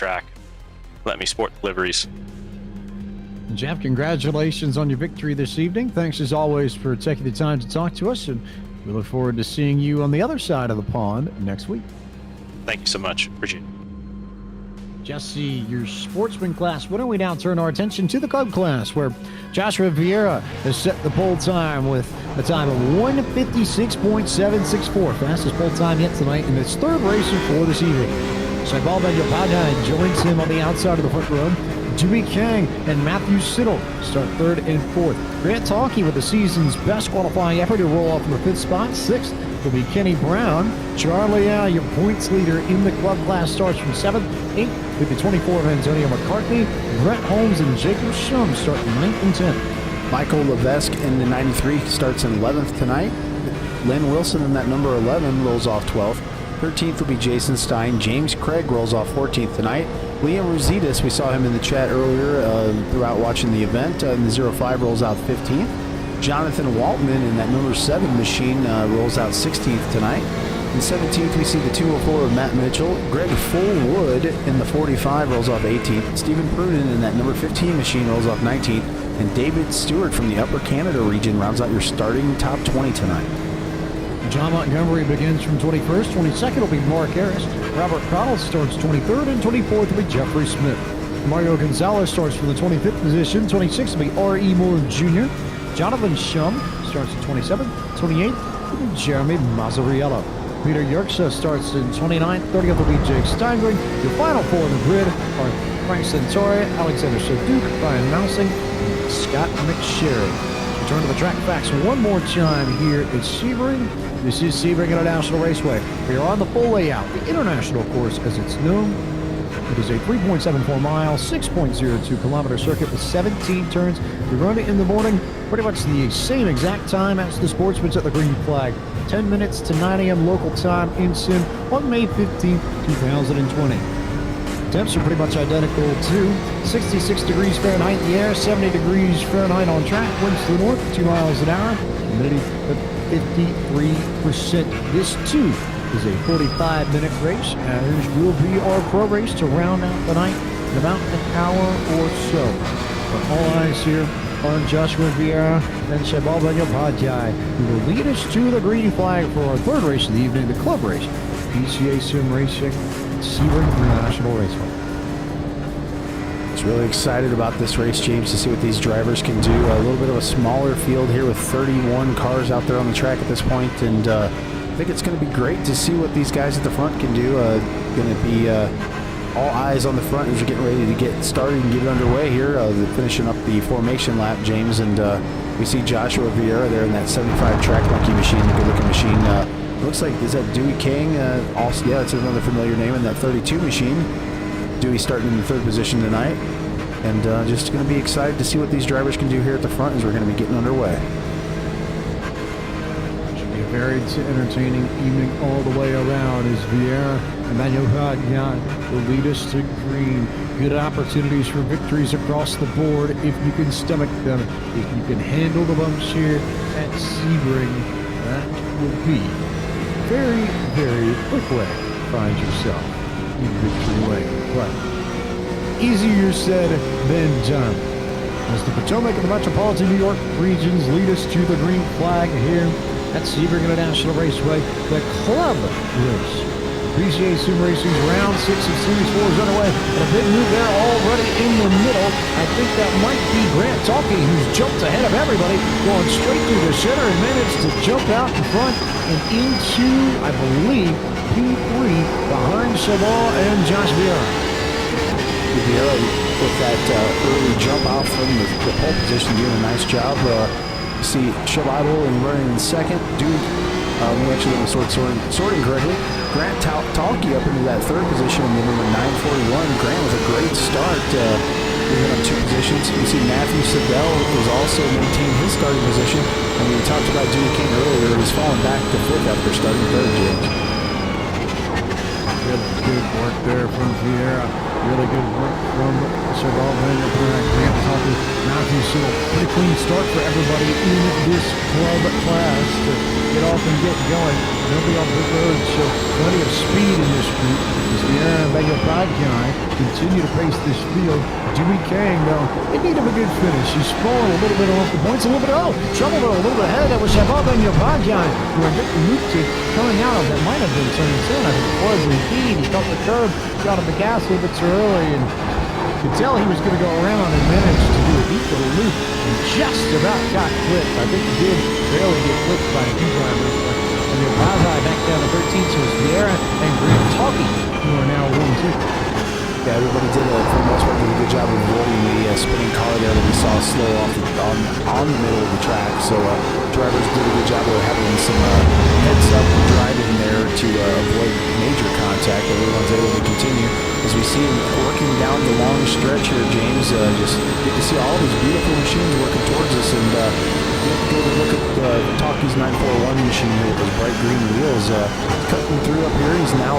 track. Let me sport the liveries. Jeff, congratulations on your victory this evening. Thanks as always for taking the time to talk to us, and we look forward to seeing you on the other side of the pond next week. Thank you so much. Appreciate it. Jesse, your sportsman class winner. We now turn our attention to the club class, where Joshua Vieira has set the pole time with a time of 1:56.764. Fastest pole time yet tonight in its third race for this evening. Sebring joins him on the outside of the front row. Dewey Kang and Matthew Siddle start third and fourth. Grant Talkie with the season's best qualifying effort to roll off from the fifth spot. Sixth will be Kenny Brown. Charlie Al, your points leader in the club class, starts from seventh. Eighth with the 24 of Antonio McCartney. Brett Holmes and Jacob Shum start ninth and 10th. Michael Levesque in the 93 starts in 11th tonight. Lynn Wilson in that number 11 rolls off 12th. 13th will be Jason Stein. James Craig rolls off 14th tonight. Liam Rositas, we saw him in the chat earlier throughout watching the event. In the 05 rolls out 15th. Jonathan Waltman in that number 7 machine rolls out 16th tonight. In 17th, we see the 204 of Matt Mitchell. Greg Fullwood in the 45 rolls off 18th. Stephen Prunin in that number 15 machine rolls off 19th. And David Stewart from the Upper Canada region rounds out your starting top 20 tonight. John Montgomery begins from 21st. 22nd will be Mark Harris. Robert Connell starts 23rd, and 24th will be Jeffrey Smith. Mario Gonzalez starts from the 25th position. 26th will be R.E. Moore Jr. Jonathan Shum starts at 27th. 28th will be Jeremy Mazzariello. Peter Yerksa starts in 29th. 30th will be Jake Steinberg. Your final four in the grid are Frank Santori, Alexander Soduke, Brian Mousing, and Scott McSherry. Return to the track facts one more time here at Sebring. This is Sebring International Raceway. We are on the full layout, the international course as it's known. It is a 3.74 mile, 6.02 kilometer circuit with 17 turns. We run it in the morning, pretty much the same exact time as the Sportsman's at the green flag. 10 minutes to 9 a.m. local time in Sim on May 15, 2020. Temps are pretty much identical too. 66 degrees Fahrenheit in the air, 70 degrees Fahrenheit on track. Winds to the north, 2 miles an hour. Humidity at 53%. This too is a 45-minute race, as will be our pro race to round out the night in about an hour or so. But all eyes here on Joshua Vieira and Sebring who will lead us to the green flag for our third race of the evening, the club race, PCA Sim Racing Sebring International Raceway. It's really excited about this race, James, to see what these drivers can do. A little bit of a smaller field here with 31 cars out there on the track at this point, and I think it's going to be great to see what these guys at the front can do. Going to be all eyes on the front as we're getting ready to get started and get it underway here. Finishing up the formation lap, James, and we see Joshua Vieira there in that 75 track monkey machine, the good-looking machine. Looks like, is that Dewey Kang? Also, yeah, it's another familiar name in that 32 machine. Dewey starting in the third position tonight. And just going to be excited to see what these drivers can do here at the front as we're going to be getting underway. Should be a very entertaining evening all the way around as Vieira and Manuel Gagnon will lead us to green. Good opportunities for victories across the board if you can stomach them. If you can handle the bumps here at Sebring, that will be very, very quick way to find yourself in victory lane. But easier said than done. As the Potomac and the Metropolitan New York regions lead us to the green flag here at Sebring International Raceway, the club race. PCA Sim Racing's round 6 of Series 4 is underway, and a big move there already in the middle. I think that might be Grant Talkie, who's jumped ahead of everybody, going straight through the center and managed to jump out in front and into, I believe, P3 behind Chabot and Josh Vieira. Vieira with that early jump out from the pole position, doing a nice job. You see Chabot running in second. We actually got the sorting correctly. Grant Talkie up into that third position in the number 941. Grant with a great start. Moving up 2 positions. You see Matthew Siddell was also maintained his starting position. And we talked about Dewey Kang earlier. He's fallen back to 5th after starting 3rd, James. Good work there from Vieira. Really good work from Chabot, Grant Talkie, Matthew Siddell. Pretty clean start for everybody in this club class to get off and get going. They'll be on pit road, show plenty of speed in this group as the Aaron Bayo continue to pace this field. Dewey Kang, though, in need of a good finish. He's falling a little bit off the points, a little bit, trouble though, a little bit ahead. That was Shabab and Yobagian, who are Mukti coming out of that might have been turning 10. I think it was indeed. He felt the curb, got on the gas a little bit too early, and could tell he was going to go around and managed to do a deep little loop and just about got clipped. I think he did barely get clipped by a few drivers. And the Bazaar back down to 13, so it's Vieira and Grant Talkie who are now 1-2. Yeah, everybody did, for the most part, did a good job of avoiding the spinning car there that we saw slow off on the middle of the track. So drivers did a good job of having some heads-up driving there to avoid major contact. Everyone's able to continue. As we see him working down the long stretch here, James, just get to see all these beautiful machines working towards us. And go to look at Talkie's 941 machine here with those bright green wheels. Cutting through up here. He's now,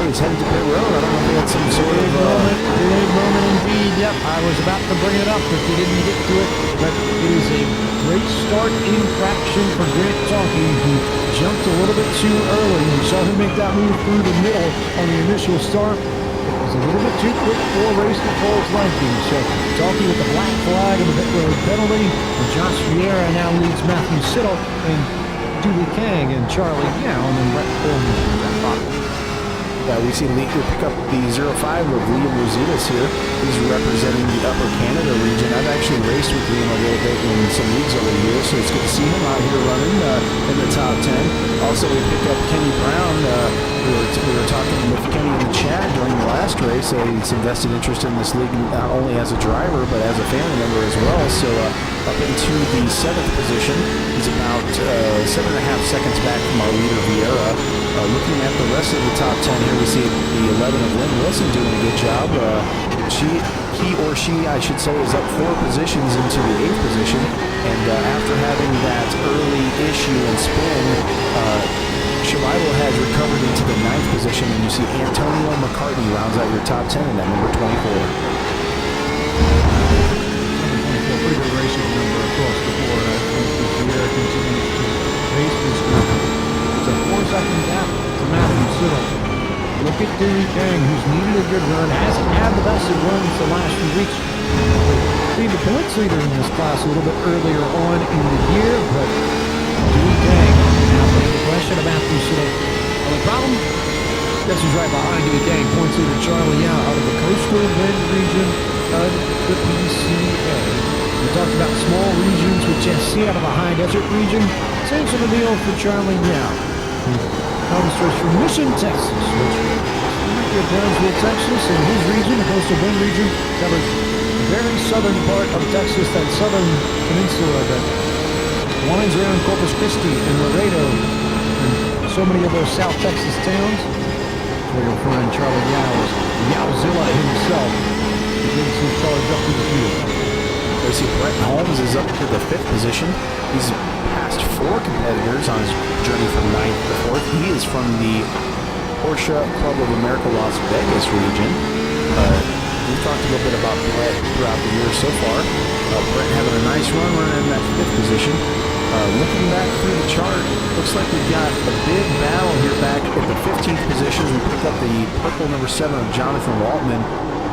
he's heading to pit road. I don't know if he had some sort of... Big moment indeed. Yep, I was about to bring it up if we didn't get to it. But it is a great start infraction for Grant Talkie, who jumped a little bit too early. We saw him make that move through the middle on the initial start. It was a little bit too quick for race control's liking. So Talkie with the black flag and the pit road penalty. And Josh Vieira now leads Matthew Siddle and Dewey Kang and Charlie Yao, and then Brett Coleman at the bottom. We see Lee pick up the 05 of Liam Rositas here. He's representing the Upper Canada region. I've actually raced with Liam a little bit in some leagues over the years, so it's good to see him out here running in the top 10. Also, we pick up Kenny Brown. We were talking with Kenny in the chat during the last race. He's invested interest in this league not only as a driver, but as a family member as well. So up into the 7th position. He's about 7.5 seconds back from our leader, Vieira. Looking at the rest of the top 10 here, we see the 11 of Lynn Wilson doing a good job. He or she, I should say, is up 4 positions into the 8th position. And after having that early issue and spin, Survival has recovered into the 9th position, and you see Antonio McCartney rounds out your top 10 in that number 24. Pretty good racing number across the board. I think Vieira continues to pace this group. It's a 4-second gap to Matthew Siddle. Look at Dewey Kang, who's needed a good run, hasn't had the best of runs the last few weeks. Be the points leader in this class a little bit earlier on in the year, but Dewey Kang now putting the question of Matthew Siddle. Well, the problem? Guess who's right behind Dewey Kang? Points leader Charlie Yao out of the Coastal Bend region of the PCA. We talked about small regions with Jesse out of the high desert region. Same sort of deal for Charlie Yao, who comes to us from Mission, Texas, which is Brownsville, Texas, and his region, the Coastal Bend region, covers the very southern part of Texas, that southern peninsula that winds around Corpus Christi and Laredo and so many of those South Texas towns. Where you'll find Charlie Yao is Yaozilla himself. He brings his cars up to the field. We see Brett Holmes is up to the 5th position. He's passed 4 competitors on his journey from 9th to 4th. He is from the Porsche Club of America Las Vegas region. We've talked a little bit about Brett throughout the year so far. Brett having a nice run running in that 5th position. Looking back through the chart, looks like we've got a big battle here back at the 15th position. We pick up the purple number 7 of Jonathan Waltman.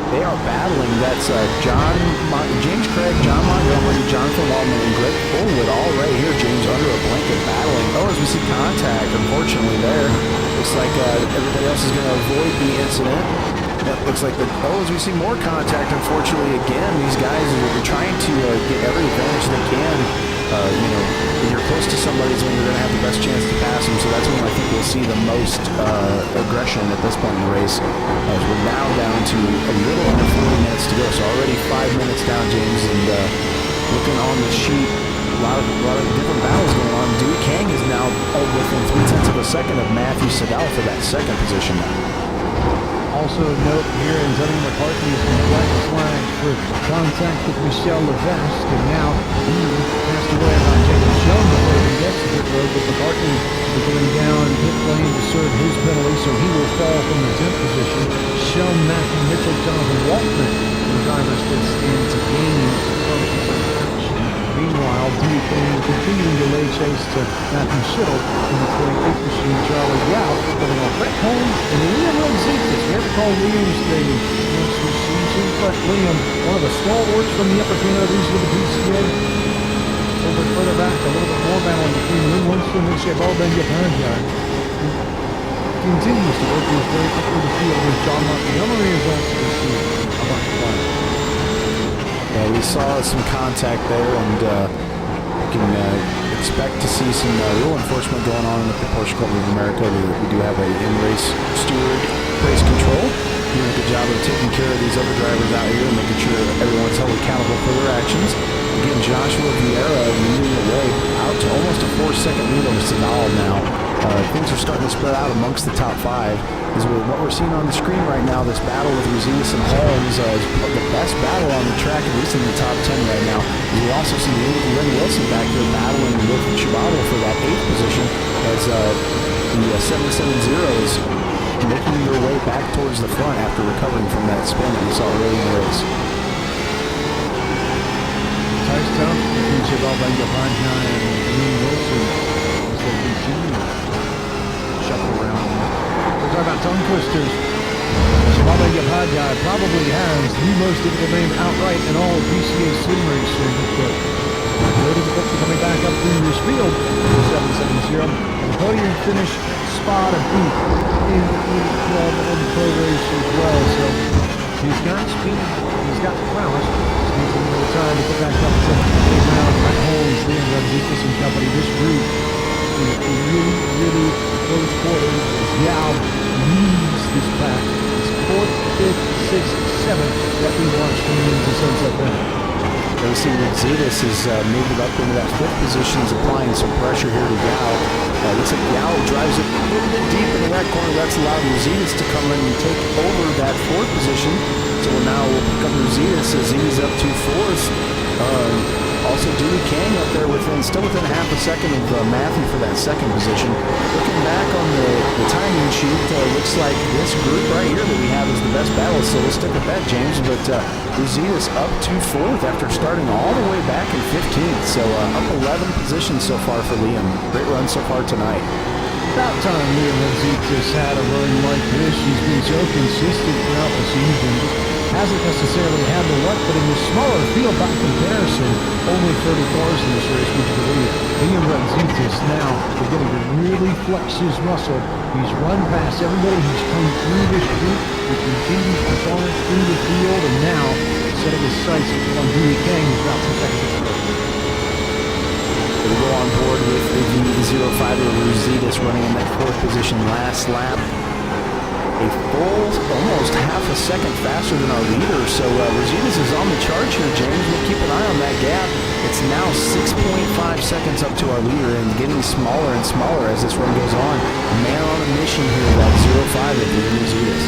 They are battling. That's James Craig, John Montgomery, Jonathan Waltman, and Greg Fullwood all right here. James under a blanket battling. Oh, as we see contact, unfortunately, there. Looks like everybody else is going to avoid the incident. That looks like as we see more contact, unfortunately, again, these guys are trying to get every advantage they can. When you're close to somebody is when you're going to have the best chance to pass them, so that's when I think we'll see the most aggression at this point in the race. As we're now down to a little under 40 minutes to go, so already 5 minutes down, James, and looking on the sheet, a lot of different battles going on. Dewey Kang is now within 0.3 of a second of Matthew Siddle for that 2nd position now. Also note here, Antonio McCartney is in black flag for contact with Michelle Levesque, and now he passed away by Jacob Schoen before he gets to pit road, but McCartney is going down pit lane to serve his penalty, so he will fall from the 10th position. Schoen, Matthew Mitchell, Jonathan Waltman, and the drivers that stand to gain from the position. Meanwhile, Dewey Kang continuing to lay chase to to Matthew Schittle in the 28th machine. Charlie Yao putting on Brett Holmes and Liam Renzitas. We have to call Liam's the next season, but Liam, one of the stalwarts from the Upper Canadas with the PCA. A little bit further back, a little bit more battling between Lynn Winston and Cheval Benjamin. Continues to work his way up through the field as John Montgomery is also received a bunch of fire. Yeah, we saw some contact there, and you can expect to see some rule enforcement going on with the Porsche Club of America. We do have a in-race steward, race control, doing a good job of taking care of these other drivers out here and making sure everyone's held accountable for their actions. Again, Joshua Vieira leading the way out to almost a 4-second lead over Sedal now. Things are starting to spread out amongst the top 5. What we're seeing on the screen right now, this battle with Rosinas and Holmes is the best battle on the track, at least in the top 10 right now. We also see Lynn Wilson back here battling with Chibabo for that 8th position as the 770 is making their way back towards the front after recovering from that spin that we saw early in the race. Tight tough between Chibabo Benjamin and Lynn Wilson as they continue to shuffle around. We're talking about tongue twisters. Chibabo Benjamin probably has the most difficult name outright in all of PCA Sim Racing, but very difficult to coming back up through this field for 770. And the podium finish spot and boot in the club and pro race as well. So he's got speed, he's got prowess. Just needs a little time to get back up to 8 rounds. Matt Holmes, Liam Renzitas and company. This group is really close quarters as Yao leads this pack. It's 4th, 5th, 6th, 7th that we watched coming into Sunset Bend. We see Renzitas is moving up into that 5th position, is applying some pressure here to Yao. Looks like Yao drives it a little bit deep in the right corner. That's allowed Renzitas to come in and take over that 4th position. So now we'll pick up Renzitas as he's up to 4th. Also, Dewey Kang up there still within half a second of Matthew for that 2nd position. Looking back on the timing sheet, looks like this group right here that we have is the best battle, so we'll stick with that, James. But Renzitas up to 4th after starting all the way back in 15th. So up 11 positions so far for Liam. Great run so far tonight. About time Liam Renzitas had a run like this. He's been so consistent throughout the season. Hasn't necessarily had the luck, but in the smaller field by comparison, only 30 cars in this race, would you believe? Liam Renzitas now beginning to really flex his muscle. He's run past everybody who's come through this group. He continues to charge through the field, and now setting his sights on Dewey Kang, who's about 2 seconds ago. We go on board with the 05 of Renzitas running in that 4th position last lap. A full, almost half a second faster than our leader. So Renzitas is on the charge here, James. We'll keep an eye on that gap. It's now 6.5 seconds up to our leader and getting smaller and smaller as this run goes on. A man on a mission here, that 05 of Renzitas.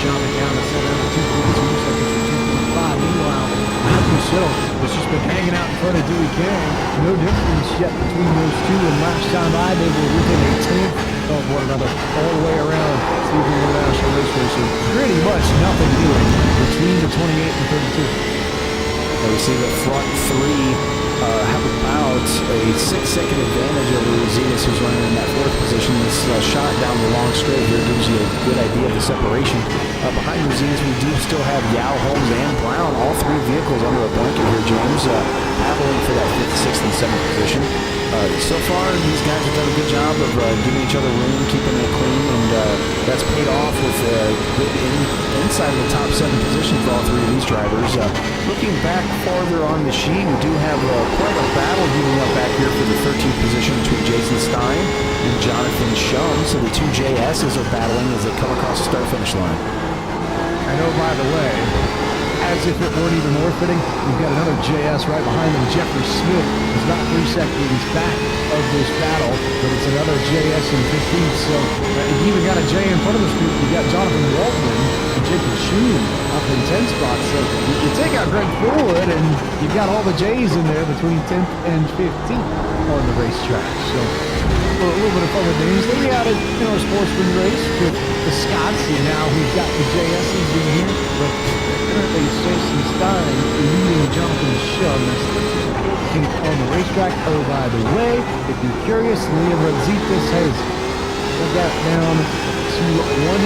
Jumping down to 2.2 seconds for 2.5. Meanwhile, Matthew Schittle has just been hanging out in front of Dewey Kang. No difference yet between those two, and last time they were within a tenth of one another all the way around Sebring International Race Racing. Pretty much nothing doing between the 28 and 32. And we see the front 3 have about a 6-second advantage over Renzitas, who's running in that 4th position. This shot down the long straight here gives you a good idea of the separation. Behind Renzitas, we do still have Yao, Holmes, and Brown, all 3 vehicles under a blanket here, James, battling for that 5th, 6th, and 7th position. So far, these guys have done a good job of giving each other room, keeping it clean, and that's paid off with good inside of the top 7 position for all 3 of these drivers. Looking back farther on the sheet, we do have quite a battle heating up back here for the 13th position between Jason Stein and Jonathan Shum. So the 2 JSs are battling as they come across the start-finish line. I know, by the way, as if it weren't even more fitting, we've got another JS right behind him. Jeffrey Smith is about 3 seconds back of this battle, but it's another JS in 15th. So you even got a J in front of this group. You got Jonathan Waltman and Jacob Schoen up in 10 spots. So you take out Greg Forwood, and you've got all the J's in there between 10th and 15th on the racetrack. So a little bit of fun with names. Then we added a sportsman race with the Scots, and now we've got the JS's in here, but currently it's Jason Stein leading Jonathan Shum. That's 13th, racing on the racetrack. Oh, by the way, if you're curious, Liam Rositas has put that down to 1.6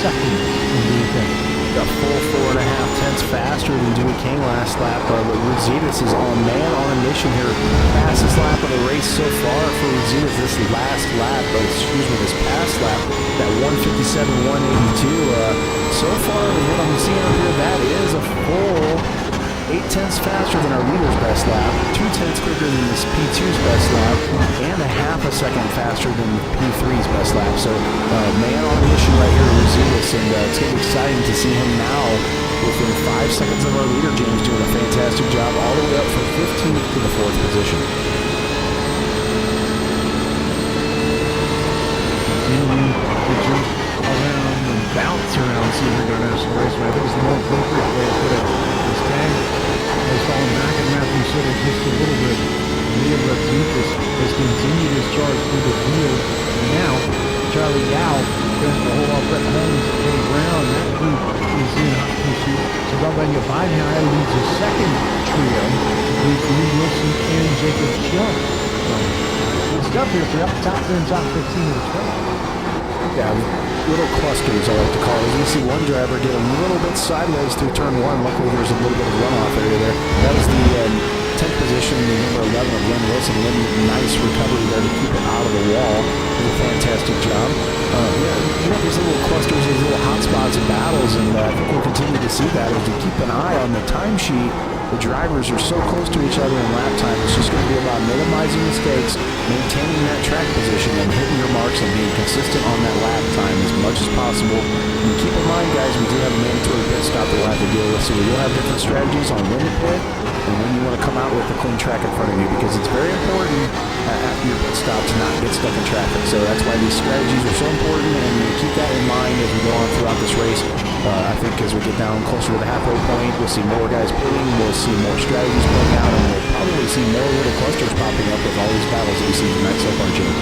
seconds in the weekend. A full 4.5 tenths faster than Dewey Kang last lap. Rositas is on a mission here. Fastest lap of the race so far for Rositas this past lap, that 157.182. So far, what I'm seeing up here, that is a full 8 tenths faster than our leader's best lap, 2 tenths quicker than this P2's best lap, and a half a second faster than P3's best lap. So, man on a mission right here, Rositas, and it's going to be exciting to see him now within 5 seconds of our leader, James, doing a fantastic job all the way up from 15th to the 4th position. Continue to jump around and bounce around Sebring International Raceway. I think it's the more appropriate way to put it. This Kang has fallen back and Matthew Sitter just a little bit. Liam Rositas has continued his charge through the field. And now, Charlie Yao going to hold off Brett Holmes and Kenny Brown. That group is in hot pursuit. So Robanya Bynhai leads a second trio with Lee Wilson and Jacob Chung. Good stuff here for up top 10, top 15 of the track. Yeah, little clusters, I like to call it. You see one driver get a little bit sideways through turn 1. Luckily, there's a little bit of runoff area there. That was the 10th position, the number 11 of Lynn Wilson. Lynn, nice recovery there to keep it out of the wall. Did a fantastic job. These little clusters, these little hot spots and battles, and I think we'll continue to see that as we keep an eye on the timesheet. The drivers are so close to each other in lap time. It's just going to be about minimizing mistakes, maintaining that track position, and hitting your marks and being consistent on that lap time as much as possible. And keep in mind, guys, we do have a mandatory pit stop that we'll have to deal with, so we will have different strategies on when to pit and when you want to come out with a clean track in front of you, because it's very important after your pit stop to not get stuck in traffic. So that's why these strategies are so important, and keep that in mind as we go on throughout this race. I think as we get down closer to the halfway point, we'll see more guys pitting, we'll see more strategies playing out, and we'll probably see more little clusters popping up with all these battles that we see tonight so far, Jim.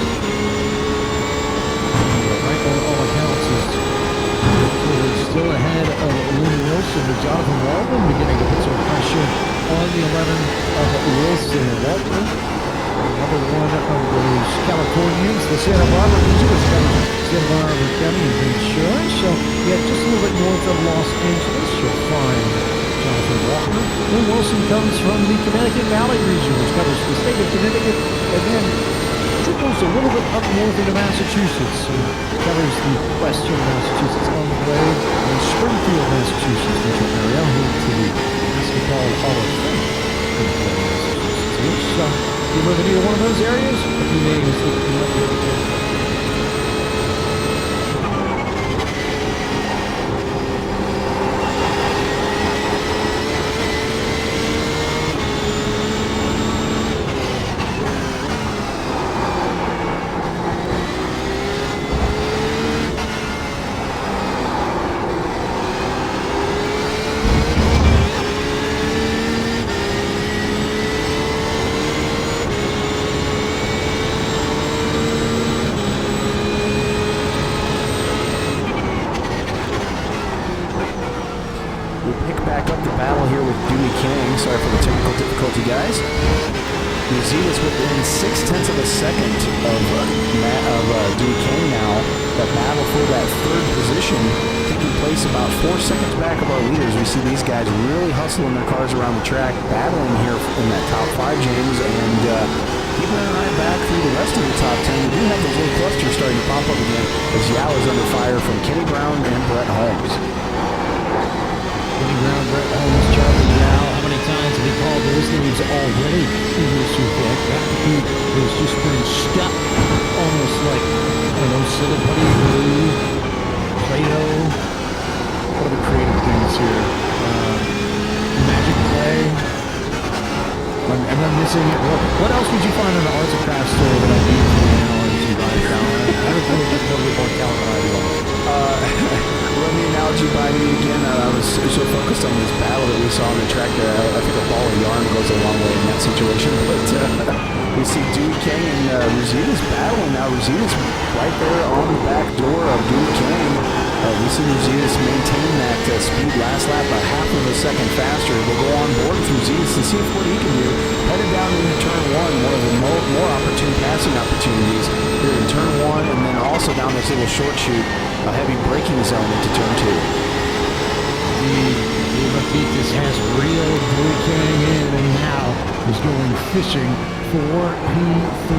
Right on all accounts, is still ahead of Lynn Wilson, with Jonathan Waldman beginning to put some pressure on the 11 of Wilson. Waldman, another one of those Californians, the Santa Barbara region, is Santa Barbara County and Ventura. So, yeah, just a little bit north of Los Angeles, you'll find Jonathan Walker. Lynn Wilson comes from the Connecticut Valley region, which covers the state of Connecticut, and then trickles a little bit up north into Massachusetts. Covers the western Massachusetts on the way in Springfield, Massachusetts, metro area, home to the Basketball Hall of Fame. So, if you live in either one of those areas, a few names that you might be able to get. Dewey Kang, sorry for the technical difficulty, guys. Rositas within 0.6 of a second of Dewey Kang now. That battle for that third position taking place about 4 seconds back of our leaders. We see these guys really hustling their cars around the track, battling here in that top 5, James, and keeping an eye back through the rest of the top 10. We do have those little clusters starting to pop up again as Yao is under fire from Kenny Brown and Brett Holmes. Kenny Brown, Brett Holmes, Charlie Yao. How many times have he called those names already in this weekend? That dude has just been stuck almost like, I don't know, Silly Glue, Play-Doh. What are the creative things here? Magic clay. Am I missing it? What else would you find in the arts and crafts store that I need for the analogy by now? I don't think it's a little bit more Calvin Let me analogy by me again. I was so focused on this battle that we saw on the track there. I think a ball of yarn goes a long way in that situation. But we see Dewey Kang and Rositas battling now. Rositas right there on the back door of Dewey Kang. We see Rositas maintain that speed last lap a half of a second faster. We'll go on board with Rositas and see what he can do. Headed down into turn one of the more opportune passing opportunities here in turn one, and then also down this little short chute, a heavy braking zone into turn two. Rositas has reeled Dewey Kang in, and now is going fishing for P3.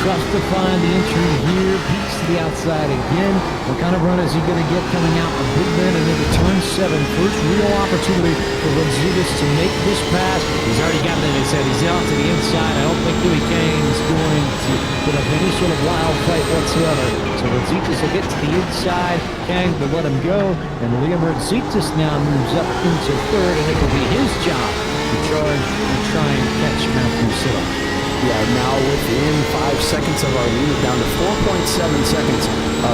Tries to find the entry here, peeks to the outside again. What kind of run is he going to get coming out of Big Bend and into turn 7? First real opportunity for Rositas to make this pass. He's already got it in his head. He's out to the inside. I don't think Dewey Kang is going to put up any sort of wild fight whatsoever. So Rositas will get to the inside. Kang will let him go. And Liam Rositas now moves up into third, and it will be his job to charge and try and catch Matthew Siddle. Yeah, now within 5 seconds of our lead, down to 4.7 seconds.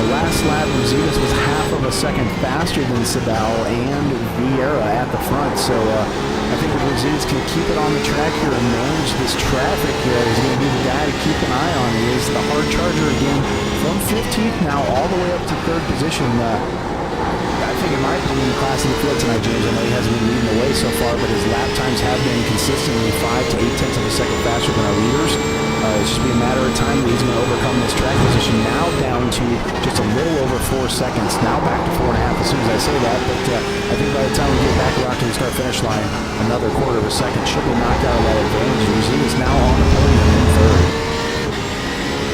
Last lap, Rositas was half of a second faster than Sedal and Vieira at the front. So I think if Rositas can keep it on the track here and manage this traffic, he's going to be the guy to keep an eye on. He is the hard charger again from 15th now all the way up to third position. I think, in my opinion, the class in the field tonight, James, I know he hasn't been leading the way so far, but his lap times have been consistently 5 to 8 tenths of a second faster than our leaders. It's just be a matter of time that he's going to overcome this track position. Now down to just a little over 4 seconds. Now back to 4.5 as soon as I say that. But I think by the time we get back around to the start-finish line, another quarter of a second should be knocked out of that advantage. Rositas now on the podium in third.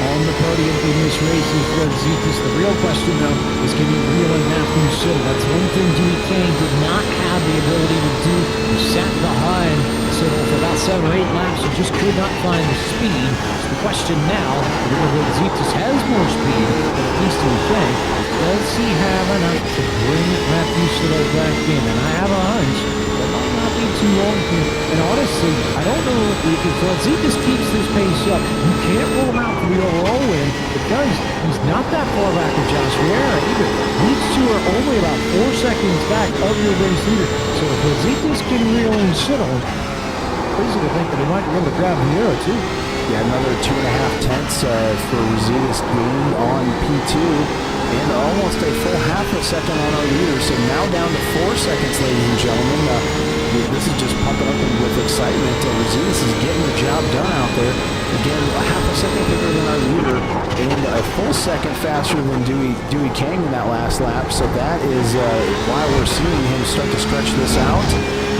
On the podium in this race is Rositas. The real question, though, is can he reel in Matthew Siddle? That's one thing Dewey Kang did not have the ability to do. He sat behind Siddle for about 7 or 8 laps and just could not find the speed. So the question now, whether Rositas has more speed, but at least Dewey Kang, does he have enough to bring Matthew Siddle back in? And I have a hunch that might not be too long here. And honestly, I don't know if Rositas keeps this pace up. You can't rule him out for the overall win because he's not that far back with Josh Vieira either. These two are only about 4 seconds back of your race leader. So if Rositas can reel in Siddle, crazy to think that he might be able to grab Vieira too. Yeah, another 2.5 tenths for Rositas gained on P2. And almost a full half a second on our leader. So now down to 4 seconds, ladies and gentlemen. This is just pumping up with excitement. Rositas is getting the job done out there. Again, a half a second quicker than our leader and a full second faster than Dewey Kang in that last lap. So that is why we're seeing him start to stretch this out.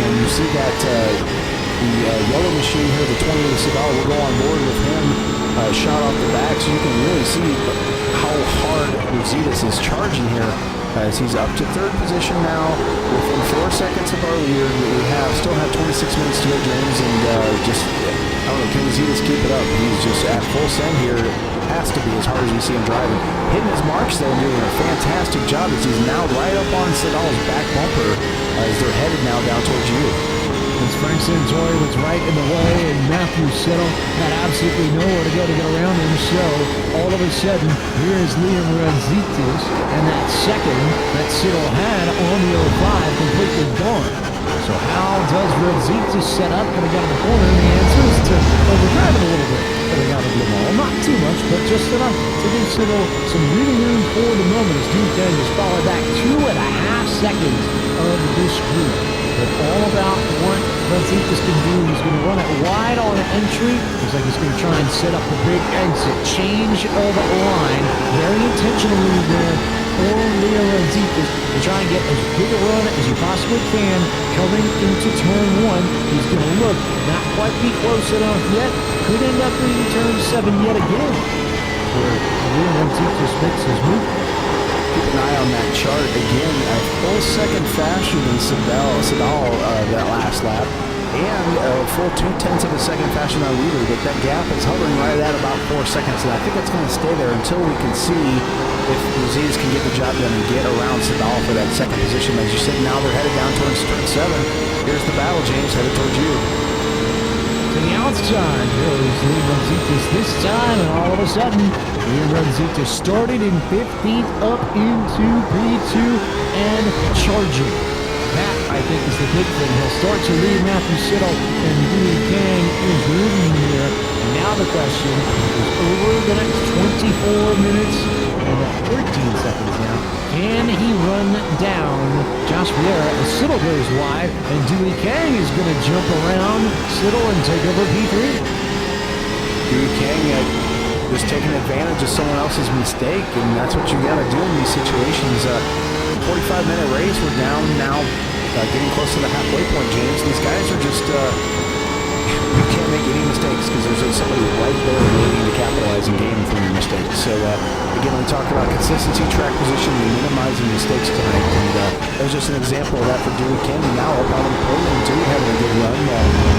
And you see that the yellow machine here, the 28 Sedal, will go on board with him shot off the back. So you can really see how hard Rositas is charging here as he's up to third position now within 4 seconds of our leader. We still have 26 minutes to go, James, and I don't know, can Rositas keep it up? He's just at full send here. Has to be as hard as we see him driving. Hitting his marks though, doing a fantastic job as he's now right up on Sedal's back bumper as they're headed now down towards you. As Frank Santori was right in the way, and Matthew Siddle had absolutely nowhere to go to get around him. So all of a sudden, here is Liam Rositas, and that second that Siddle had on the 05 completely gone. So how does Rositas set up coming out of the corner? And the answer is to overdrive it a little bit coming out of the wall. Not too much, but just enough to give Siddle some breathing room for the moment as Dewey Kang is followed back 2.5 seconds of this group. But all about what Rositas can do. He's going to run it wide on entry. Looks like he's going to try and set up the big exit. Change of line. Very intentionally there for Leo Rositas to try and get as big a run as you possibly can coming into turn 1. He's going to look not quite be close enough yet. Could end up leading turn 7 yet again, where Leo Rositas makes his move. Keep an eye on that chart again. A full second faster than Sedal that last lap, and a full 2 tenths of a second faster than our leader. But that gap is hovering right at about 4 seconds, and I think it's going to stay there until we can see if Rositas can get the job done and get around Sedal for that second position. As you said, now they're headed down towards turn 7. Here's the battle, James, headed towards you. To the outside goes Liam Rositas this time, and all of a sudden, Liam Rositas started in 15th up into P2 and charging. That, I think, is the big thing. He'll start to lead Matthew Siddle, and Dewey Kang is moving here. And now the question is, over the next 24 minutes, 13 seconds now. Can he run down Josh Vieira as Siddle goes wide, and Dewey Kang is going to jump around Siddle and take over P3. Dewey Kang just taking advantage of someone else's mistake, and that's what you got to do in these situations. 45-minute race, we're down now, getting close to the halfway point, James. These guys are just, you can't make any mistakes because there's somebody right there waiting to capitalize and gain from your mistakes. So, again, we talked about consistency, track position, and minimizing mistakes tonight, and that was just an example of that for Dewey Kang. Now up on the podium, Dewey having a good run,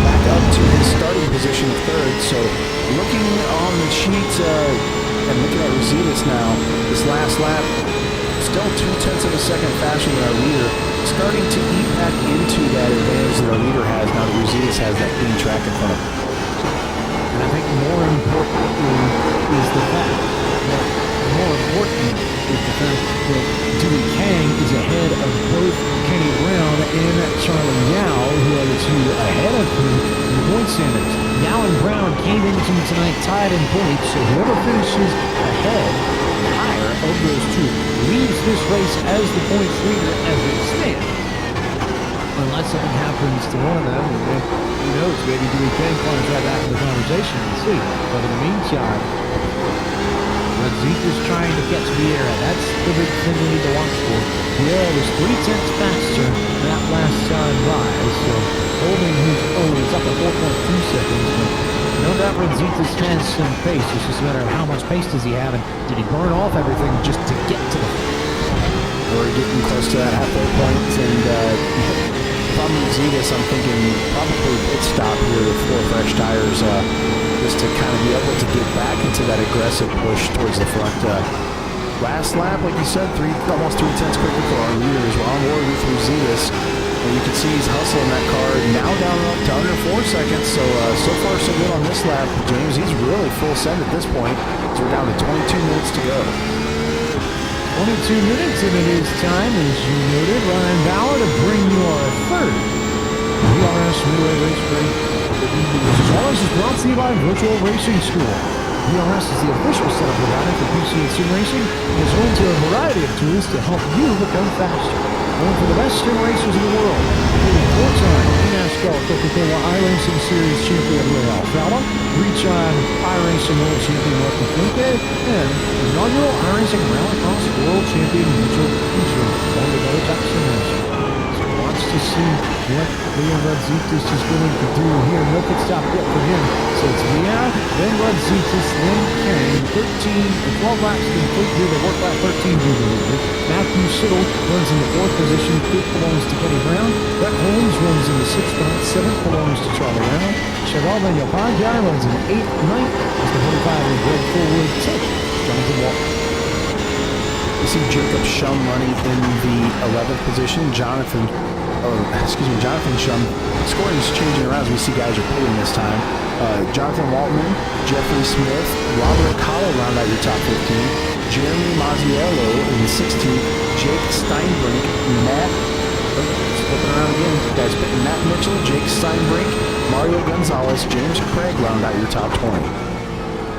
back up to his starting position of third. So, looking on the sheet and looking at Rositas now, this last lap, still 0.2 of a second faster than our leader, starting to eat back into that advantage that our leader has now that Rositas has that clean track in front of him. And I think more importantly is the fact that Dewey Kang is ahead of both Kenny Brown and Charlie Yao, who are the two ahead of him in the point standings. Yao and Brown came into tonight tied in points, so whoever finishes ahead higher of those two leads this race as the points leader as it stands. Unless something happens to one of them, and who knows, maybe Dewey Kang climbs right back in the conversation and see. But in the meantime, Rositas trying to catch Vieira. That's the big thing we need to watch for. Vieira was 0.3 faster that last time by, so holding his own. It's up to 4.2 seconds, but no doubt Rositas has some pace. It's just a matter of how much pace does he have, and did he burn off everything just to get to the... We're getting close to that halfway point, and if I'm Rositas, I'm thinking probably pit stop here with 4 fresh tires, just to kind of be able to get back into that aggressive push towards the front. Last lap, like you said, almost 0.3 quicker for our leaders. We're on board with Rositas, and you can see he's hustling that car, now down to under 4 seconds, so far so good on this lap. James, he's really full send at this point, so we're down to 22 minutes to go. 22 minutes, and it is time, as you noted, Ryan Bauer to bring you our third VRS Midway Race Break. As always, is brought to you by Virtual Racing School. VRS is the official setup provider for PCA Sim Racing and is home to a variety of tools to help you become faster. Home for the best sim racers in the world, including 4-time NASCAR Coca-Cola iRacing Series champion Ray Alfaro, 3-time iRacing World Champion Marco Fuente, and inaugural iRacing Rallycross World Champion Mitchell Fisher, along with other top sim racers. So watch to see what Leo Rositas is going to do here. No pit stop yet for him. So it's Vieira, then Rositas, then Kang. 12 laps complete here. They work lap 13 due to leader. Matthew Siddle runs in the 4th position. 5th belongs to Kenny Brown. Brett Holmes runs in the 6th spot. 7th belongs to Charlie Brown. Cheval Daniel Padjar runs in the 8th, 9th. As the 45 and Greg Fullwood 10th. Jonathan Walker. You see Jacob Shum running in the 11th position. Jonathan Shum. Scoring is changing around as we see guys are pitting this time. Jonathan Waltman, Jeffrey Smith, Robert Kahlo round out your top 15. Jeremy Mazziello in the 16th. Jake Steinbrink, flipping around again. Guys pitting Matt Mitchell, Jake Steinbrink, Mario Gonzalez, James Craig round out your top 20.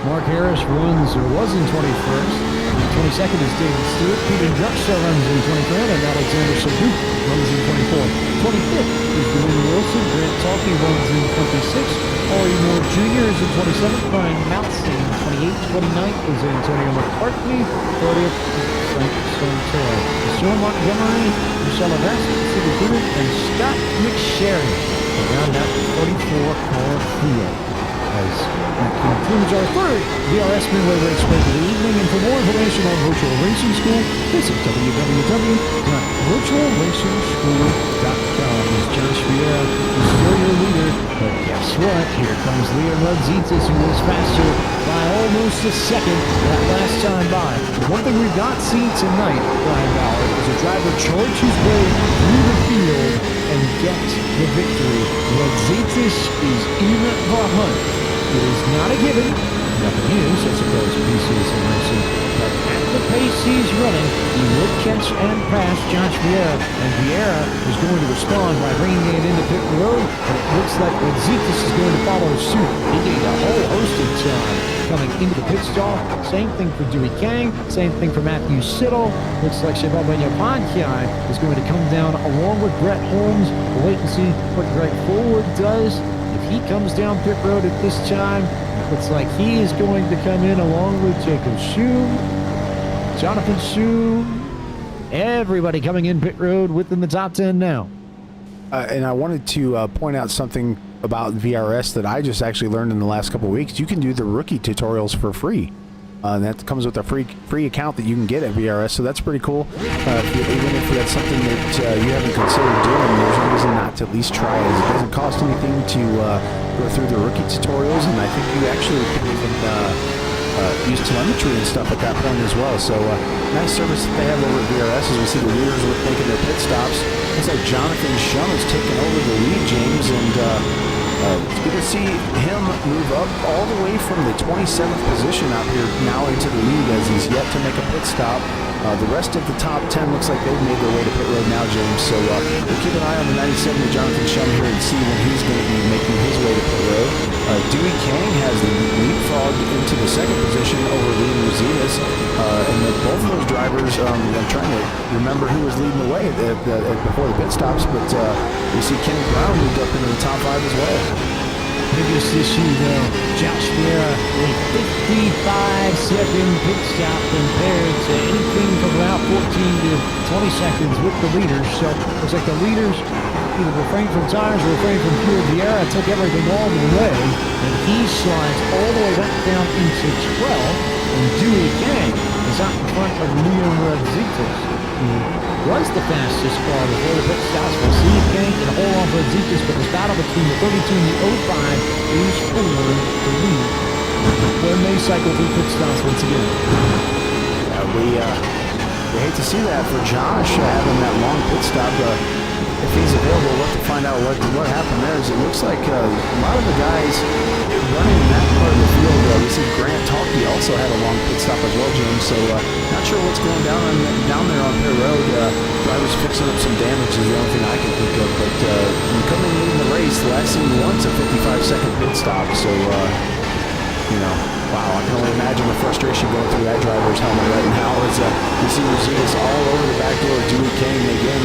Mark Harris was in 21st. 22nd is David Stewart. Peter Druckshaw runs in 23rd, and Alexander Saduk runs in 24th. 25th is Dwayne Wilson. Grant Talkie runs in 26th. Ari Moore Jr. is in 27th. Brian Moutz in 28th. 29th is Antonio McCartney. 30th is Frank Santora. Sean Montgomery, Michelle Avest, Steve Coonan, and Scott McSherry around that 44-car field. As that concludes our third VRS Midway Race Break of the evening. And for more information on Virtual Racing School, visit www.virtualracingschool.com. As Josh Vieira is still your leader, but guess what? Here comes Leo Rositas, who was faster by almost a second that last time by. The one thing we've not seen tonight, Ryan Bauer, is a driver charge his way through the field and get the victory. Rositas is in the hunt. It is not a given. Nothing is, I suppose, PCA Sim Racing. But at the pace he's running, he will catch and pass Josh Vieira. And Vieira is going to respond by bringing it into pit road. And it looks like Zetas is going to follow suit. He gained a whole host of time coming into the pit stop. Same thing for Dewey Kang. Same thing for Matthew Siddle. Looks like Sebring is going to come down along with Brett Holmes. We'll wait and see what Greg Forward does. If he comes down pit road at this time, looks like he is going to come in along with Jacob Shue, Jonathan Shue, everybody coming in pit road within the top 10 now. And I wanted to point out something about VRS that I just actually learned in the last couple of weeks. You can do the rookie tutorials for free. And that comes with a free account that you can get at VRS, so that's pretty cool. Even if that's something that you haven't considered doing, there's no reason not to at least try it. It doesn't cost anything to go through the rookie tutorials, and I think you actually can even use telemetry and stuff at that point as well. So nice service that they have over at VRS as we see the leaders making their pit stops. Looks like Jonathan Shum has taken over the lead, James, and it's good to see him move up all the way from the 27th position out here now into the lead as he's yet to make a pit stop. The rest of the top 10 looks like they've made their way to pit road now, James. So we'll keep an eye on the 97 of Jonathan Shum here and see when he's going to be making his way to pit road. Dewey Kang has leapfrogged into the second position over Liam Rositas. And both of those drivers, I'm trying to remember who was leading the way before the pit stops, but we see Kenny Brown moved up into the top 5 as well. Biggest issue though, Josh Vieira, a 55-second pit stop compared to anything from about 14 to 20 seconds with the leaders. So looks like the leaders either refrained from tires or refrained from fuel. Vieira took everything all the way, and he slides all the way back down into 12th. And Dewey Kang is out in front of Liam Rositas, who was the fastest car before the pit stops. We'll see if Kang can hold on for Rositas, but this battle between the 32 and the 05 is for the lead when they cycle through pit stops once again. We hate to see that for Josh having that long pit stop. If he's available, we'll have to find out what happened there. It looks like a lot of the guys running in that part of the field, we see Grant Talkie also had a long pit stop as well, James. So not sure what's going down there on pit road. Drivers fixing up some damage is the only thing I can think of. But coming in the race, the last thing once a 55-second pit stop. So wow, I can only imagine the frustration going through that driver's helmet right now as we see Rositas all over the back door of Dewey Kang again.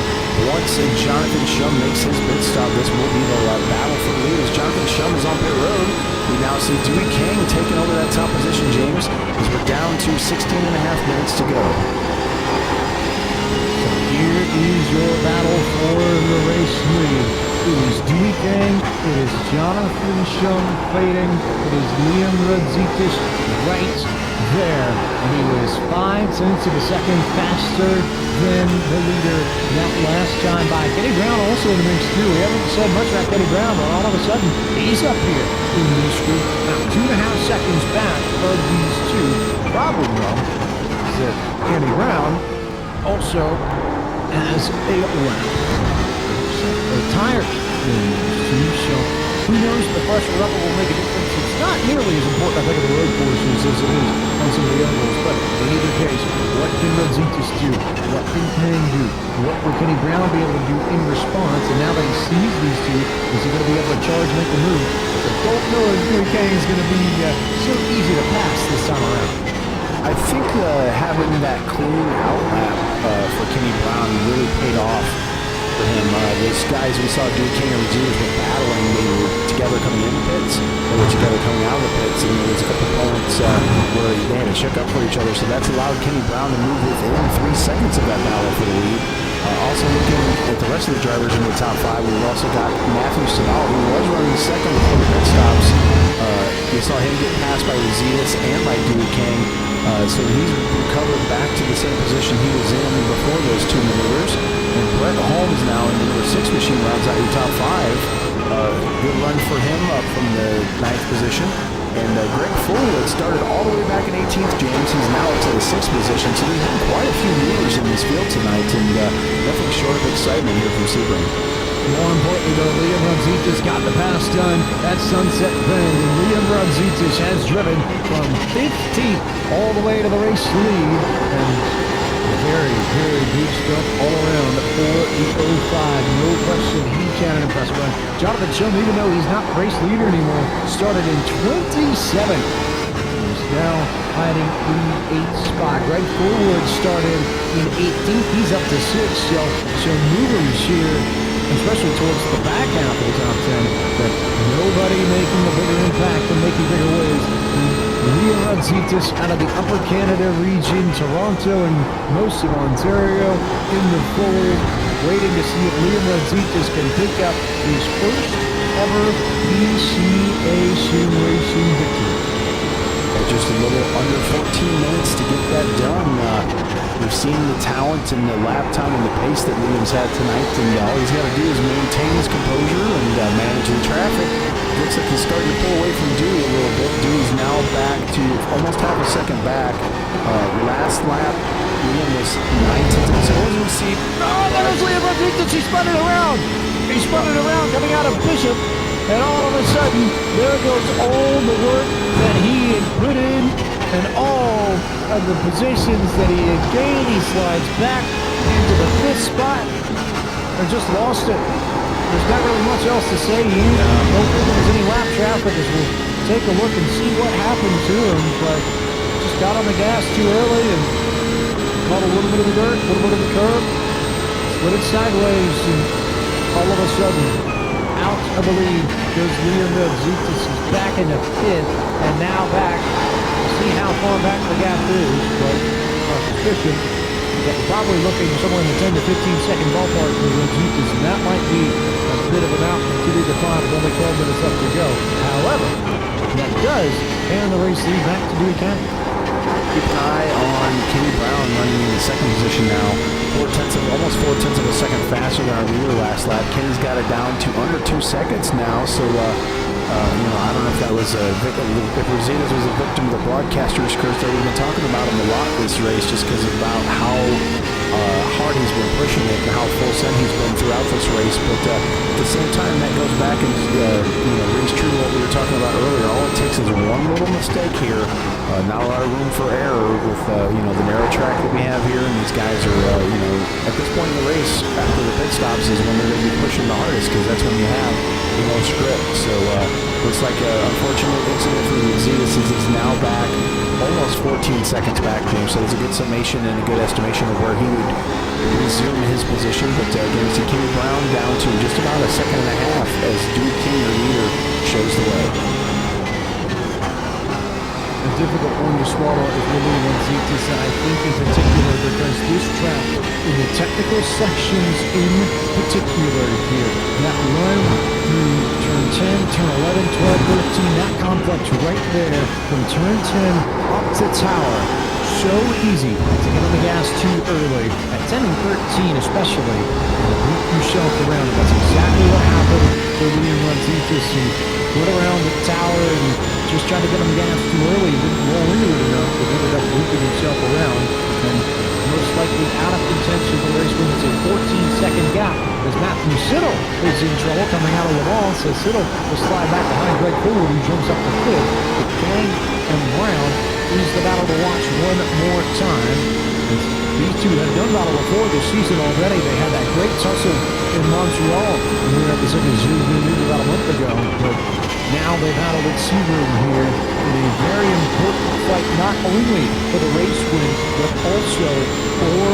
Once Jonathan Shum makes his pit stop, this will be the battle for the lead as Jonathan Shum is on pit road. We now see Dewey Kang taking over that top position, James, as we're down to 16.5 minutes to go. So here is your battle for the race lead. It is Dewey Kang, it is Jonathan Shum fading, it is Liam Rositas right there. And he was 5 tenths of a second faster than the leader that last time by. Kenny Brown also in the mix too. We haven't said much about Kenny Brown, but all of a sudden he's up here in this group. Now 2.5 seconds back of these two. Problem though is that Kenny Brown also has a lap. Tires in these two, so who knows if the pressure level will make a difference. It's not nearly as important, I think, of the road courses as it is on some of the other ones, but in either case, what can Rositas do? What can Kang do? What will Kenny Brown be able to do in response? And now that he sees these two, is he going to be able to charge, make the move? I don't know if Dewey Kang is going to be so easy to pass this time around. I think having that clean out lap for Kenny Brown really paid off for him. Those guys we saw Dewey Kang and Rositas were battling. They were together coming in the pits, they were together coming out of the pits, and there was a couple moments where they had to check up for each other. So that's allowed Kenny Brown to move within 3 seconds of that battle for the lead. Also looking at the rest of the drivers in the top 5, we've also got Matthew Siddle, who was running second before the pit stops. We saw him get passed by Rositas and by Dewey Kang. So he's recovered back to the same position he was in before those 2 maneuvers. And Brett Holmes now in the number 6 machine rounds out your top 5. Good run for him up from the 9th position. And Greg Fullwood started all the way back in 18th, James. He's now up to the 6th position. So we've had quite a few leaders in this field tonight, and nothing short of excitement here from Sebring. More importantly, though, Liam Rositas got the pass done at Sunset Bend, and Liam Rositas has driven from 15th all the way to the race lead. And very, very good stuff all around for the 05. No question, he can impress one. Jonathan Chum, even though he's not race leader anymore, started in 27th. He's now hiding in the 8th spot. Greg Forward started in 18th. He's up to 6th. So movers here, especially towards the back half of the top 10, but nobody making a bigger impact and making bigger waves than Liam Radzitis out of the Upper Canada region, Toronto and most of Ontario in the fold, waiting to see if Liam Radzitis can pick up his first ever PCA Sim Racing victory. Just a little under 14 minutes to get that done. We've seen the talent and the lap time and the pace that Liam's had tonight, and all he's got to do is maintain his composure and manage the traffic. Looks like he's starting to pull away from Dewey a little bit. Dewey's now back to almost half a second back. Last lap, Liam was 9/10 of a second. We'll see. Oh, there's Liam Rodriguez. He spun it around. He spun it around coming out of Bishop. And all of a sudden, there goes all the work that he had put in and all of the positions that he had gained. He slides back into the 5th spot and just lost it. There's not really much else to say here. Don't think there's any lap traffic as we'll take a look and see what happened to him. But just got on the gas too early and caught a little bit of the dirt, a little bit of the curb, slid it sideways, and all of a sudden, out of the lead goes Liam Radzitis. He's back in the 5th and now back. We'll see how far back the gap is, but our suspicion is that we're probably looking somewhere in the 10 to 15 second ballpark for Radzitis, and that might be a bit of an outcome to be defined with only 12 minutes left to go. However, that does hand the race lead back to Dewey Kang. Keep an eye on Kenny Brown running in the 2nd position now. Almost 4/10 of a second faster than our leader last lap. Kenny's got it down to under 2 seconds now. So, I don't know if that was a victim. If Rosita's was a victim of the broadcaster's curse, that we've been talking about him a lot this race, just because about how hard he's been pushing it and how full send he's been throughout this race. But at the same time, that goes back and rings true to what we were talking about earlier. All it takes is one little mistake here. Not a lot of room for error with the narrow track that we have here, and these guys are at this point in the race after the pit stops is when they're going to be pushing the hardest, because that's when you have the most grip. So looks like an unfortunate incident for Rositas, as he's now back almost 14 seconds back, James. So it's a good summation and a good estimation of where he would resume his position. But again, we see Kenny Brown down to just about a second and a half as Dewey King, the leader, shows the way. A difficult one to swallow if you're Liam Radzitis, and I think in particular because this track, in the technical sections in particular here, that run through turn 10, turn 11, 12, 13, that complex right there from turn 10 up to tower, so easy to get on the gas too early. At 10 and 13 especially, and root yourself around. That's exactly what happened for Liam Radzitis. He went around the tower and just tried to get him gas too early. He didn't roll into it enough, but ended up looping himself around. And most likely out of contention for the race when it's a 14-second gap, as Matthew Siddle is in trouble coming out of Le Mans. So Siddle will slide back behind Greg Forward, who jumps up to 5th. But Kang and Brown is the battle to watch one more time. These two have done battle before this season already. They had that great tussle in Montreal when we were at the Second News about a month ago. But now they've battled at Sebring here in a very important fight, not only for the race win, but also for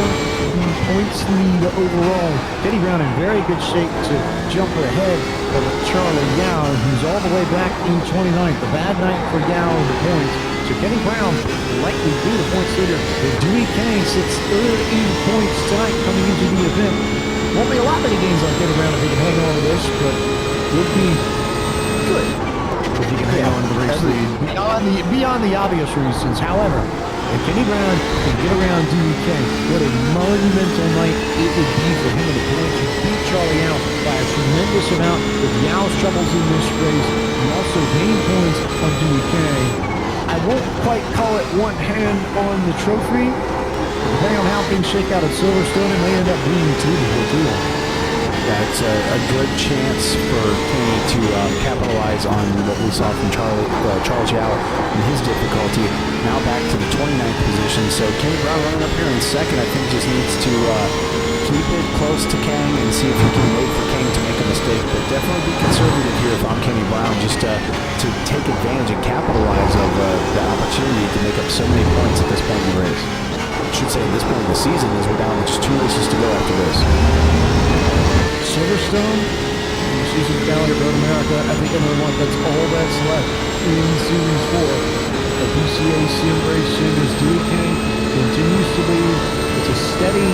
the points lead overall. Kenny Brown in very good shape to jump ahead of Charlie Yao, who's all the way back in 29th. A bad night for Yao in the points. So Kenny Brown will likely be the points leader. But Dewey Kang sits 3rd in points tonight coming into the event. Won't be a lot many games on Kenny Brown if he can hang on to this, but would be good if he can hang on to the race lead beyond the obvious reasons. However, if Kenny Brown can get around Dewey Kang, what a monumental night it would be for him in the points. He beat Charlie out by a tremendous amount with Yao's troubles in this race, and also gained points on Dewey Kang. I won't quite call it one hand on the trophy. Depending on how things shake out at Silverstone, it may end up being 2 before too long. That's a good chance for Kenny to capitalize on what we saw from Charles Yao and his difficulty. Now back to the 29th position. So Kenny Brown running up here in second, I think just needs to keep it close to Kang and see if he can wait for Kang to make a mistake. But definitely be conservative here if I'm Kenny Brown, just to take advantage and capitalize of the opportunity to make up so many points at this point in the race. I should say at this point in the season, as we're down to just 2 races to go after this. Silverstone, season calendar, Road America. I think everyone, that's all that's left in Series 4. The PCA Sim Racing as Dewey Kang continues to lead. It's a steady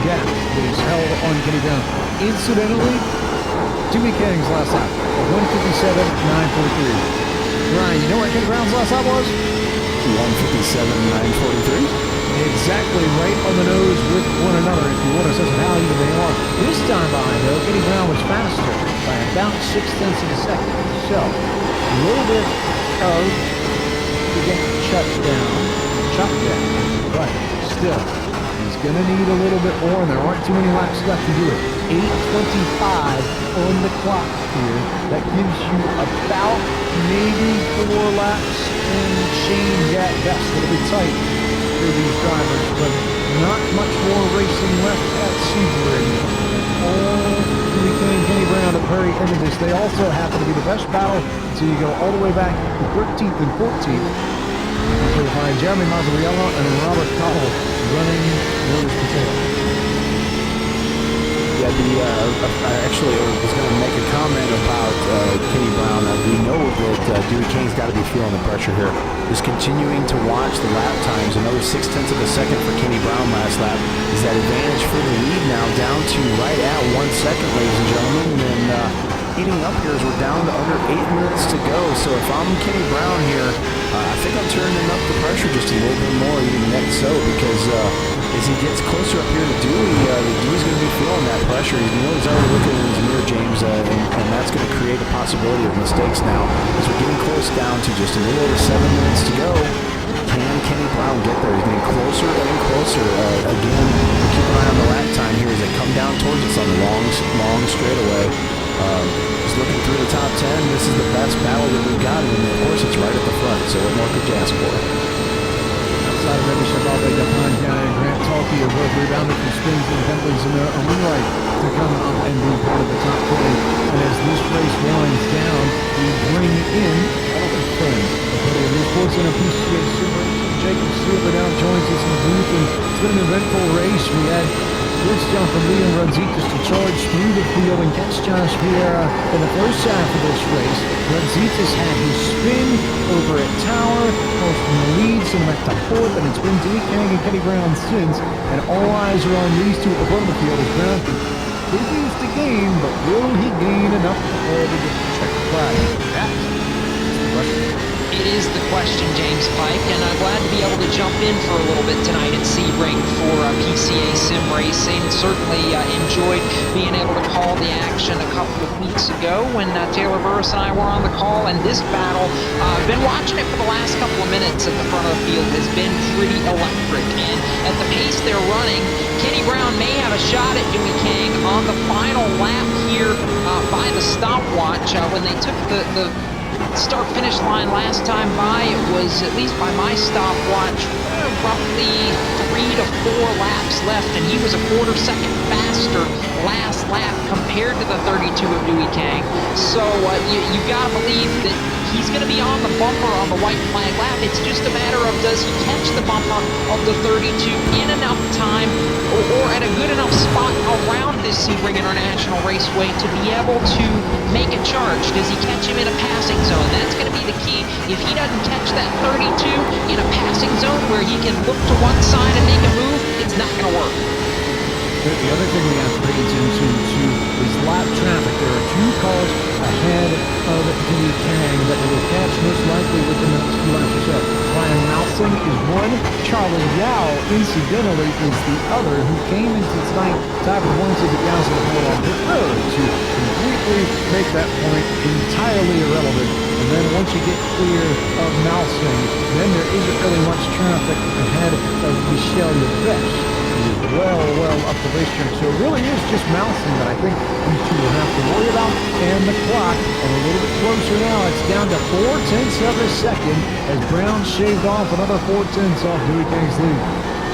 gap that is held on Kenny Brown. Incidentally, Dewey Kang's last lap, 157.943. Ryan, you know what Kenny Brown's last lap was? 157.943. Exactly right on the nose with one another, if you want to assess how even they are. This time behind, though, Kenny Brown was faster by about 0.6 of a second. So, a little bit of to get chopped down, but still, he's going to need a little bit more, and there aren't too many laps left to do it. 8:25 on the clock here. That gives you about maybe 4 laps and change at best. It'll be tight for these drivers, but not much more racing left at Sebring. All Dewey Kang and Kenny Brown at the very end of this. They also happen to be the best battle until you go all the way back to 13th and 14th. So you'll find Jeremy Mazzariello and Robert Cottle running nose to tail. Yeah, I actually was going to make a comment about Kenny Brown. We know that Dewey Kang's got to be feeling the pressure here. Just continuing to watch the lap times. Another 0.6 of a second for Kenny Brown last lap. Is that advantage for the lead now down to right at 1 second, ladies and gentlemen. And heating up here as we're down to under 8 minutes to go. So if I'm Kenny Brown here, I think I'm turning up the pressure just a little bit more, even net so, because as he gets closer up here to Dewey, Dewey's going to be feeling that pressure. He's already looking in his mirror, James, and that's going to create a possibility of mistakes now. As we're getting close down to just a little over 7 minutes to go, can Kenny Brown get there? He's getting closer and closer. Again, keep an eye on the lap time here as they come down towards us on the long straightaway. Just looking through the top 10, this is the best battle that we've got, and of course it's right at the front, so what more could you ask for? Outside of Reddish, Balde, Pine County, and Grant Talkie are both rebounded from spins and penalties in their own right to come up and be part of the top 20. And as this race winds down, we bring in other friends. The reports in a PCA Sim Racing. Jacob Silver now joins us in the booth, and it's been an eventful race. We had first jump from Liam Rudzitas to charge through the field and catch Josh Vieira in the first half of this race. Rudzitas had his spin over at Tower, both from the lead, sent him back to fourth, and it's been Dewey Kang and Kenny Brown since. And all eyes are on these two at the front of the field as Brown continues to gain, but will he gain enough before we get to check the flag? That's the question. It is the question, James Pike, and I'm glad to be able to jump in for a little bit tonight at Sebring for PCA Sim Racing. Certainly enjoyed being able to call the action a couple of weeks ago when Taylor Burris and I were on the call, and this battle, I've been watching it for the last couple of minutes at the front of the field, has been pretty electric, and at the pace they're running, Kenny Brown may have a shot at Dewey Kang on the final lap here by the stopwatch. When they took the start-finish line last time by, it was, at least by my stopwatch, roughly 3 to 4 laps left, and he was a quarter second faster last lap compared to the 32 of Dewey Kang. So you gotta believe that he's gonna be on the bumper on the white flag lap. It's just a matter of, does he catch the bumper of the 32 in enough time or at a good enough spot around this Sebring International Raceway to be able to make a charge? Does he catch him in a passing zone? That's going to be the key. If he doesn't catch that 32 in a passing zone where he can look to one side and make a move, it's not going to work. The other thing we have to pay attention to is lap traffic. There are 2 cars ahead of Dewey Kang that they will catch most likely within the next few laps or so. Ryan Malsing is one. Charlie Yao, incidentally, is the other, who came into tonight tied with 1 ticket. Yao's going to pull on pit road to completely make that point entirely irrelevant. And then once you get clear of Malsing, then there isn't really much traffic ahead of Michel Leveche. well up the racetrack. So it really is just Mousen that I think these two will have to worry about. And the clock, and a little bit closer now, it's down to 4/10 of a second as Brown shaved off another 4/10 off Dewey Kang's lead.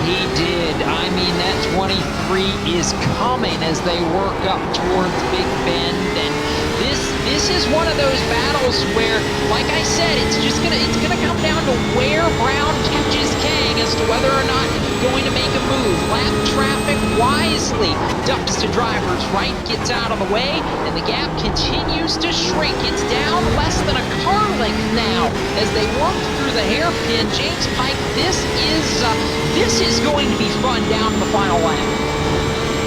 He did. I mean, that 23 is coming as they work up towards Big Bend, and this is one of those battles where, like I said, it's gonna come down to where Brown catches Kang as to whether or not he's going to make a move. Lap traffic wisely ducks to drivers right, gets out of the way, and the gap continues to shrink. It's down less than a car length now as they work through the hairpin. James Pike, this is going to be fun down to the final lap.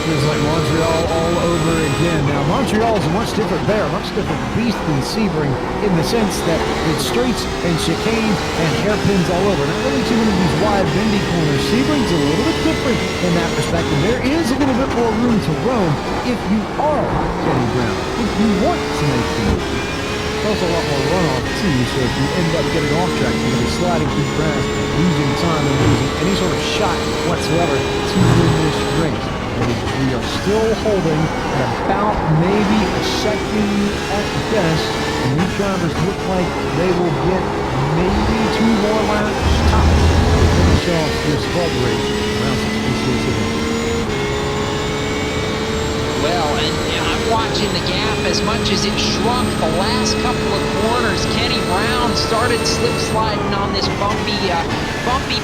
Feels like Montreal all over again. Now, Montreal is a much different bear, much different beast than Sebring in the sense that it's straights and chicanes and hairpins all over. Not really too many of these wide, bendy corners. Sebring's a little bit different in that respect, and there is a little bit more room to roam if you are Kenny Brown, if you want to make the move. There's also a lot more runoff, too, so if you end up getting off track, you're going to be sliding through grass, losing time and losing any sort of shot whatsoever to win this race. We are still holding at about maybe a second at best, and these drivers look like they will get maybe 2 more laps tops to finish off this club race around PCA Sim. Well, and I'm watching the gap as much as it shrunk the last couple of corners. Kenny Brown started slip sliding on this bumpy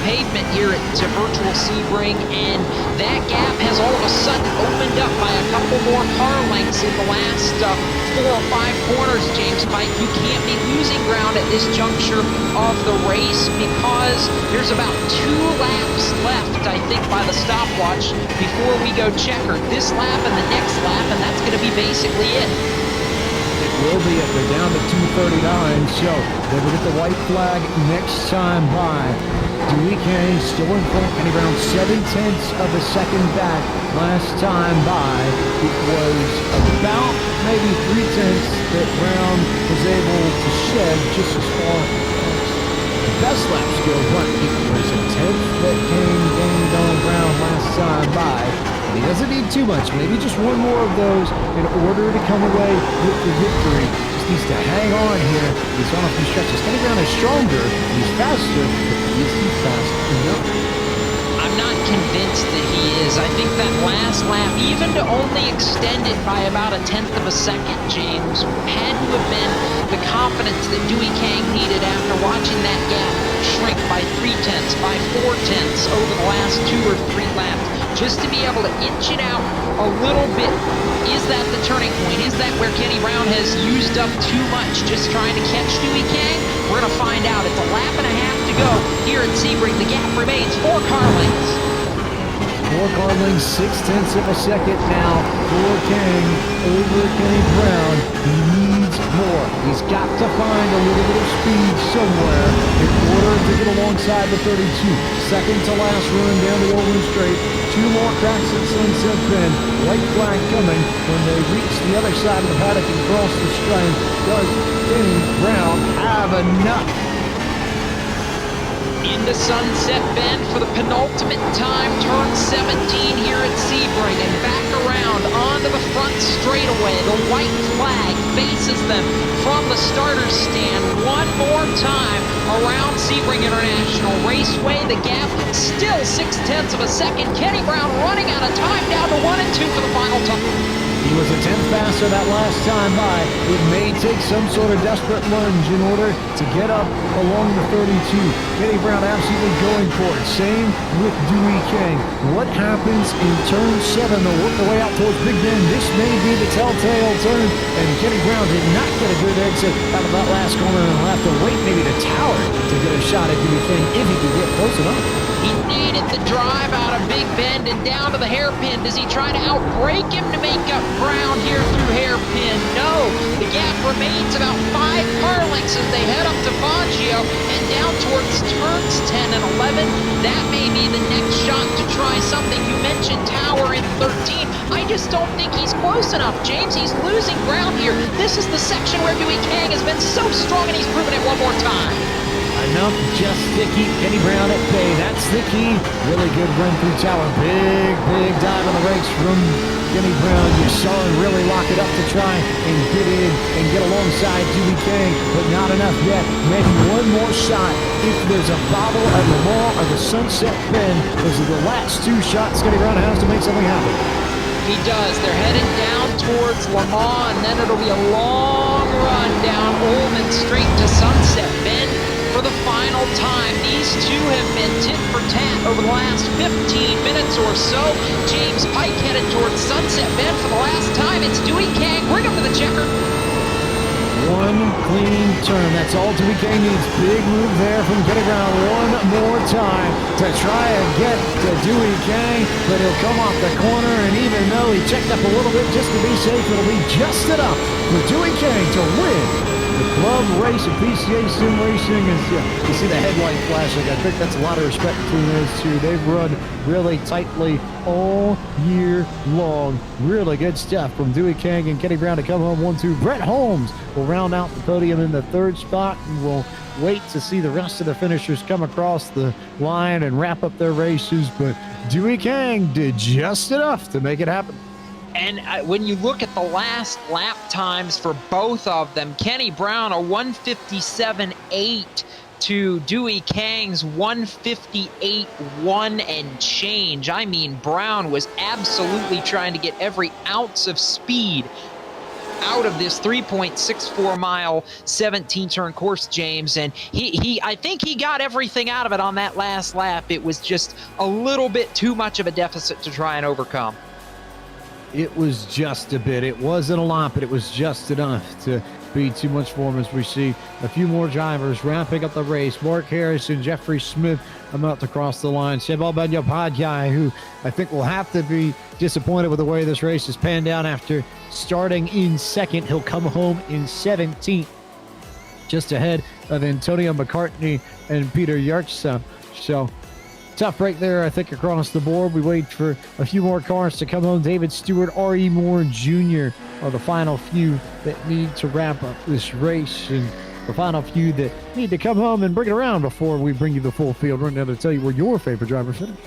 pavement here at Virtual Sebring, and that gap has all of a sudden opened up by a couple more car lengths in the last 4 or 5 corners, James Pike. You can't be losing ground at this juncture of the race because there's about 2 laps left, I think, by the stopwatch before we go checkered. This lap and the next lap, and that's going to be basically it. It will be if they're down to 2:39, so they will get the white flag next time by. Dewey Kang still in front, Kenny Brown 7/10 of a second back last time by. It was about maybe 3/10 that Brown was able to shed just as far as the best laps go, but it was a 10th that Kang gained on Brown last time by. And he doesn't need too much, maybe just one more of those in order to come away with the victory. Just needs to hang on here. He's on a few stretches. Kenny Brown is stronger, he's faster, but is he fast enough? I'm not convinced that he is. I think that last lap, even to only extend it by about a 1/10 of a second, James, had to have been the confidence that Dewey Kang needed after watching that gap shrink by 3/10, by 4/10 over the last 2 or 3 laps. Just to be able to inch it out a little bit. Is that the turning point? Is that where Kenny Brown has used up too much just trying to catch Dewey Kang? We're going to find out. It's a lap and a half to go here at Sebring. The gap remains 4 car lengths. 4 car lengths, 6/10 of a second now for Kang over Kenny Brown. He needs more. He's got to find a little bit of speed somewhere in order to get alongside the 32. Second to last run down the Old Straight. 2 more cracks at Sunset Bend. White flag coming when they reach the other side of the paddock and cross the stripe. Does Kenny Brown have enough? Into Sunset Bend for the penultimate time, turn 17 here at Sebring, and back around onto the front straightaway. The white flag faces them from the starter's stand one more time around Sebring International Raceway. The gap still 6/10 of a second. Kenny Brown running out of time, down to 1 and 2 for the final time. He was a 10th faster that last time by. It may take some sort of desperate lunge in order to get up along the 32. Kenny Brown absolutely going for it. Same with Dewey Kang. What happens in turn 7? They'll work their way out towards Big Bend. This may be the telltale turn, and Kenny Brown did not get a good exit out of that last corner, and he'll have to wait maybe to tower to get a shot at Dewey Kang if he can get close enough. He needed the drive out of Big Bend and down to the hairpin. Does he try to outbrake him to make up ground here through hairpin? No. The gap remains about 5 car lengths as they head up to Baggio and down towards turns 10 and 11. That may be the next shot to try something. You mentioned tower in 13. I just don't think he's close enough, James. He's losing ground here. This is the section where Dewey Kang has been so strong, and he's proven it one more time. enough just to keep Kenny Brown at bay. That's the key. Really good run through tower. Big dive on the brakes from Kenny Brown. You saw him really lock it up to try and get in and get alongside Dewey Kang, but not enough yet. Maybe one more shot. If there's a bobble at Le Mans or the Sunset Bend, those are the last two shots Kenny Brown has to make something happen. He does. They're heading down towards Le Mans, and then it'll be a long run down Ullman straight to Sunset Bend for the final time. These two have been tit for tat over the last 15 minutes or so. James Pike headed towards Sunset Bend for the last time. It's Dewey Kang. Bring him to the checker. One clean turn. That's all Dewey Kang needs. Big move there from Kenny Brown. One more time to try and get to Dewey Kang, but he'll come off the corner, and even though he checked up a little bit just to be safe, it'll be just enough for Dewey Kang to win the club race of PCA Sim Racing. You see the headlight flashing. I think that's a lot of respect between those two. They've run really tightly all year long. Really good stuff from Dewey Kang and Kenny Brown to come home 1-2. Brett Holmes will round out the podium in the third spot, and we'll wait to see the rest of the finishers come across the line and wrap up their races. But Dewey Kang did just enough to make it happen. And when you look at the last lap times for both of them, Kenny Brown a 1:57.8 to Dewey Kang's 1:58.1 and change. I mean, Brown was absolutely trying to get every ounce of speed out of this 3.64 mile 17 turn course, James, and I think he got everything out of it on that last lap. It was just a little bit too much of a deficit to try and overcome. It was just a bit. It wasn't a lot, but it was just enough to be too much for him as we see a few more drivers wrapping up the race. Mark Harris and Jeffrey Smith about to cross the line. Sebring, who I think will have to be disappointed with the way this race has panned out after starting in second. He'll come home in 17th, just ahead of Antonio McCartney and Peter Yartsa. So tough break there, I think, across the board. We wait for a few more cars to come home. David Stewart, R.E. Moore Jr. are the final few that need to wrap up this race, and the final few that need to come home and bring it around before we bring you the full field rundown to tell you where your favorite driver finished.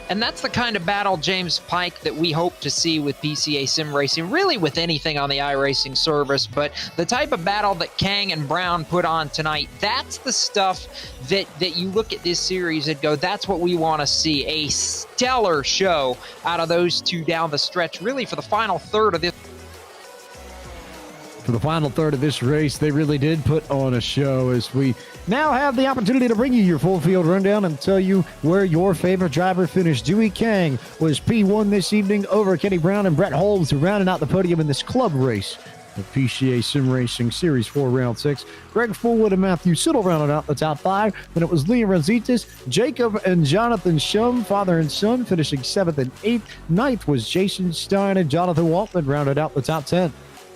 And that's the kind of battle, James Pike, that we hope to see with PCA Sim Racing, really with anything on the iRacing service. But the type of battle that Kang and Brown put on tonight, that's the stuff that you look at this series and go, that's what we want to see. A stellar show out of those two down the stretch, really for the final third of this. For the final third of this race, they really did put on a show, as we now have the opportunity to bring you your full field rundown and tell you where your favorite driver finished. Dewey Kang was P1 this evening over Kenny Brown and Brett Holmes, who rounded out the podium in this club race of PCA Sim Racing Series 4 Round 6. Greg Fullwood and Matthew Siddle rounded out the top five. Then it was Liam Rositas, Jacob and Jonathan Shum, father and son, finishing 7th and 8th. 9th was Jason Stein and Jonathan Waltman rounded out the top 10.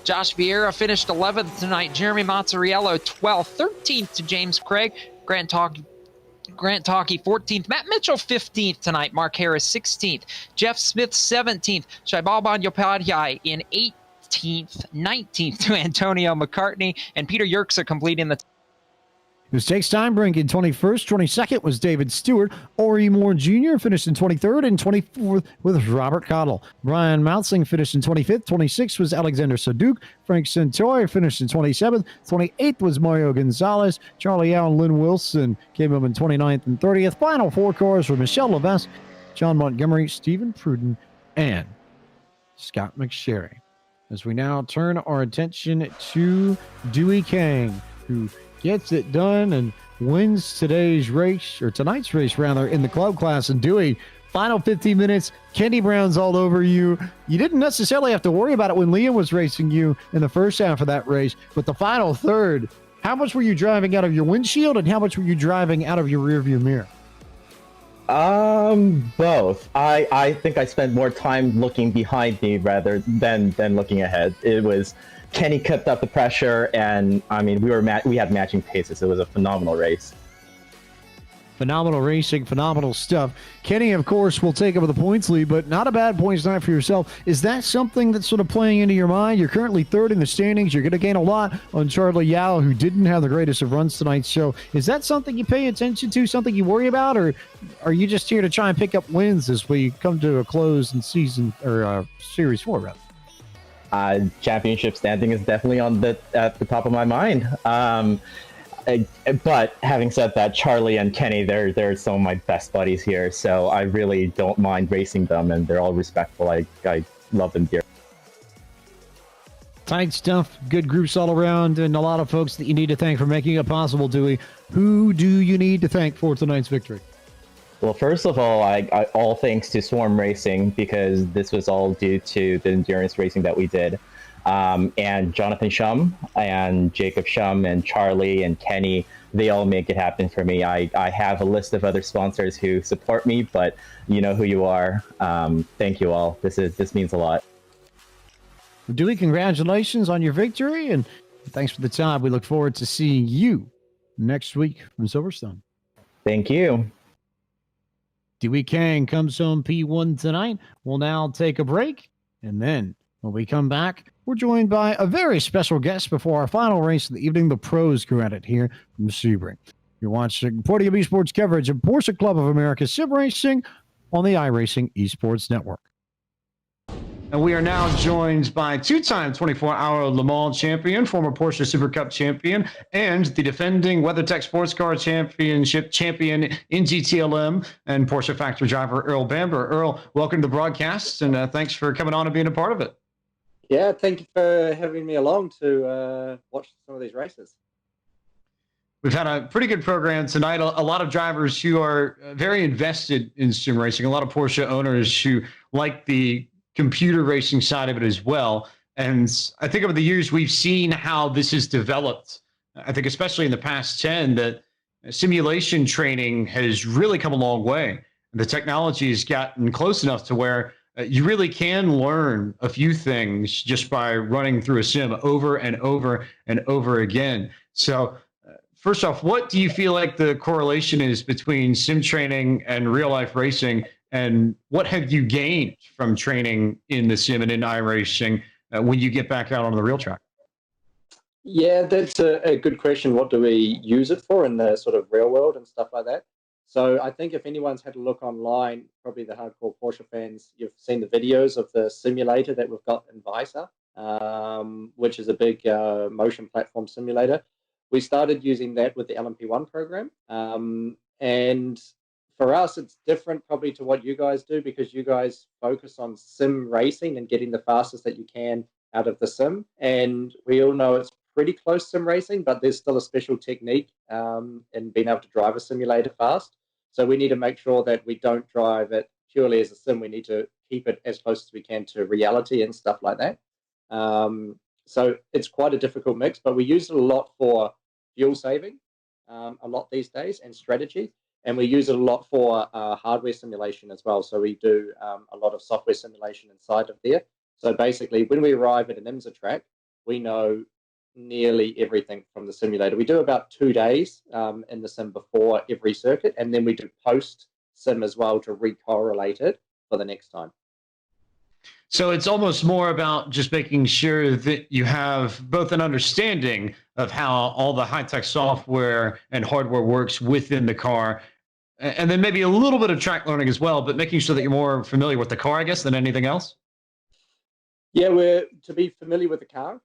Josh Vieira finished 11th tonight. Jeremy Mazzariello 12th. 13th to James Craig. Grant Talkie 14th. Matt Mitchell 15th tonight. Mark Harris 16th. Jeff Smith 17th. Shaibal Banyopadhyay in 18th. 19th to Antonio McCartney. And Peter Yerksa completing the Mistakes time break in 21st. 22nd was David Stewart. R.E. Moore Jr. finished in 23rd, and 24th with Robert Cottle. Brian Moutsing finished in 25th. 26th was Alexander Saduk. Frank Santori finished in 27th. 28th was Mario Gonzalez. Charlie Allen, Lynn Wilson came up in 29th and 30th. Final four cars were Michelle Levesque, John Montgomery, Stephen Pruden, and Scott McSherry. As we now turn our attention to Dewey Kang, who gets it done and wins tonight's race, in the club class. And Dewey, final 15 minutes, Kenny Brown's all over you. You didn't necessarily have to worry about it when Liam was racing you in the first half of that race, but the final third, how much were you driving out of your windshield and how much were you driving out of your rearview mirror? Both. I think I spent more time looking behind me rather than looking ahead. It was Kenny kept up the pressure, and I mean we had matching paces. It was a phenomenal race. Phenomenal racing, phenomenal stuff. Kenny, of course, will take over the points lead, but not a bad points night for yourself. Is that something that's sort of playing into your mind? You're currently third in the standings. You're going to gain a lot on Charlie Yao, who didn't have the greatest of runs tonight. So is that something you pay attention to, something you worry about, or are you just here to try and pick up wins as we come to a close in season or Series 4, rather? Championship standing is definitely at the top of my mind. But having said that, Charlie and Kenny, they're some of my best buddies here, so I really don't mind racing them, and they're all respectful. I love them dearly. Tight stuff, good groups all around, and a lot of folks that you need to thank for making it possible, Dewey. Who do you need to thank for tonight's victory? Well, first of all, I all thanks to Swarm Racing, because this was all due to the endurance racing that we did. And Jonathan Shum and Jacob Shum and Charlie and Kenny, they all make it happen for me. I have a list of other sponsors who support me, but you know who you are. Thank you all. This means a lot. Dewey, congratulations on your victory, and thanks for the time. We look forward to seeing you next week from Silverstone. Thank you. Dewey Kang comes home P1 tonight. We'll now take a break, and then when we come back, we're joined by a very special guest before our final race of the evening, the pros crew at it here from Sebring. You're watching Podium Esports coverage of Porsche Club of America Sim Racing on the iRacing Esports Network. And we are now joined by two-time 24-hour Le Mans champion, former Porsche Super Cup champion, and the defending WeatherTech Sports Car Championship champion in GTLM and Porsche factory driver Earl Bamber. Earl, welcome to the broadcast, and thanks for coming on and being a part of it. Yeah, thank you for having me along to watch some of these races. We've had a pretty good program tonight. A lot of drivers who are very invested in sim racing, a lot of Porsche owners who like the computer racing side of it as well. And I think over the years, we've seen how this has developed. I think especially in the past 10, that simulation training has really come a long way. The technology has gotten close enough to where you really can learn a few things just by running through a sim over and over and over again. So first off, what do you feel like the correlation is between sim training and real life racing? And what have you gained from training in the sim and in iRacing when you get back out on the real track? Yeah, that's a good question. What do we use it for in the sort of real world and stuff like that? So I think if anyone's had a look online, probably the hardcore Porsche fans, you've seen the videos of the simulator that we've got in Visa, which is a big motion platform simulator. We started using that with the LMP1 program. And for us, it's different probably to what you guys do, because you guys focus on sim racing and getting the fastest that you can out of the sim. And we all know it's pretty close sim racing, but there's still a special technique in being able to drive a simulator fast. So we need to make sure that we don't drive it purely as a sim. We need to keep it as close as we can to reality and stuff like that. So it's quite a difficult mix, but we use it a lot for fuel saving, a lot these days, and strategy. And we use it a lot for hardware simulation as well. So we do a lot of software simulation inside of there. So basically, when we arrive at an IMSA track, we know nearly everything from the simulator. We do about 2 days in the sim before every circuit, and then we do post-sim as well to recorrelate it for the next time. So it's almost more about just making sure that you have both an understanding of how all the high-tech software and hardware works within the car, and then maybe a little bit of track learning as well, but making sure that you're more familiar with the car, I guess, than anything else. Yeah, we're to be familiar with the car.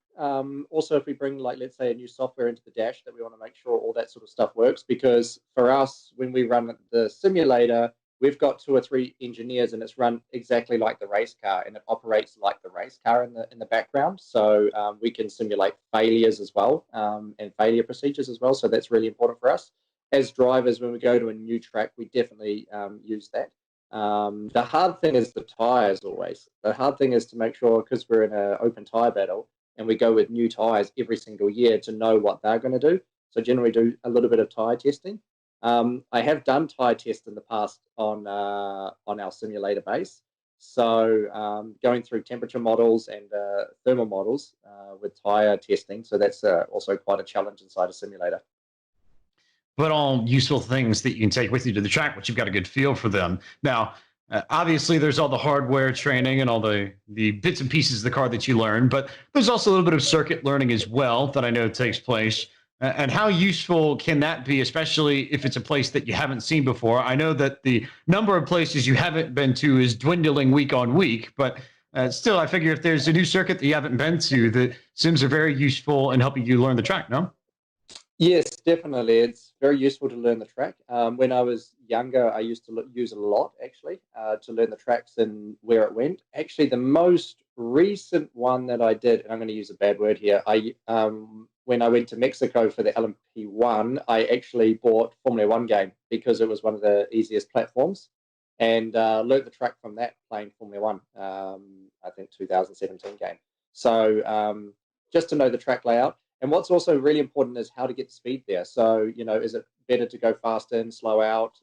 Also, if we bring, like, let's say, a new software into the dash, that we want to make sure all that sort of stuff works, because for us, when we run the simulator, we've got 2 or 3 engineers, and it's run exactly like the race car, and it operates like the race car in the background. So we can simulate failures as well, and failure procedures as well. So that's really important for us as drivers. When we go to a new track, we definitely use that. The hard thing is the tires always. The hard thing is to make sure, because we're in an open tire battle, and we go with new tires every single year, to know what they're going to do. So generally do a little bit of tire testing. I have done tire tests in the past on our simulator base. So going through temperature models and thermal models with tire testing. So that's also quite a challenge inside a simulator. but all useful things that you can take with you to the track, but you've got a good feel for them. Now, obviously, there's all the hardware training and all the bits and pieces of the car that you learn, but there's also a little bit of circuit learning as well that I know takes place. And how useful can that be, especially if it's a place that you haven't seen before? I know that the number of places you haven't been to is dwindling week on week, but still, I figure if there's a new circuit that you haven't been to, the sims are very useful in helping you learn the track, no? Yes, definitely. It's very useful to learn the track. When I was younger, I used to use it a lot, actually, to learn the tracks and where it went. Actually, the most recent one that I did, and I'm going to use a bad word here, when I went to Mexico for the LMP1, I actually bought Formula One game because it was one of the easiest platforms, and learned the track from that playing Formula One, I think 2017 game. So just to know the track layout. And what's also really important is how to get the speed there. So, is it better to go fast in, slow out,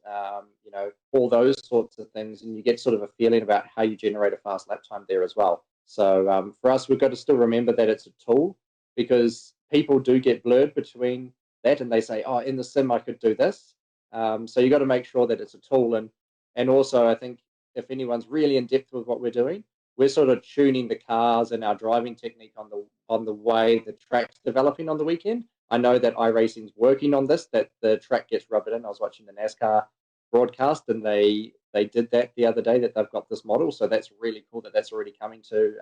all those sorts of things. And you get sort of a feeling about how you generate a fast lap time there as well. So for us, we've got to still remember that it's a tool, because people do get blurred between that and they say, oh, in the sim, I could do this. So you got to make sure that it's a tool. And also, I think if anyone's really in depth with what we're doing, we're sort of tuning the cars and our driving technique on the way the track's developing on the weekend. I know that iRacing's working on this, that the track gets rubbered in. I was watching the NASCAR broadcast, and they did that the other day, that they've got this model. So that's really cool that that's already coming to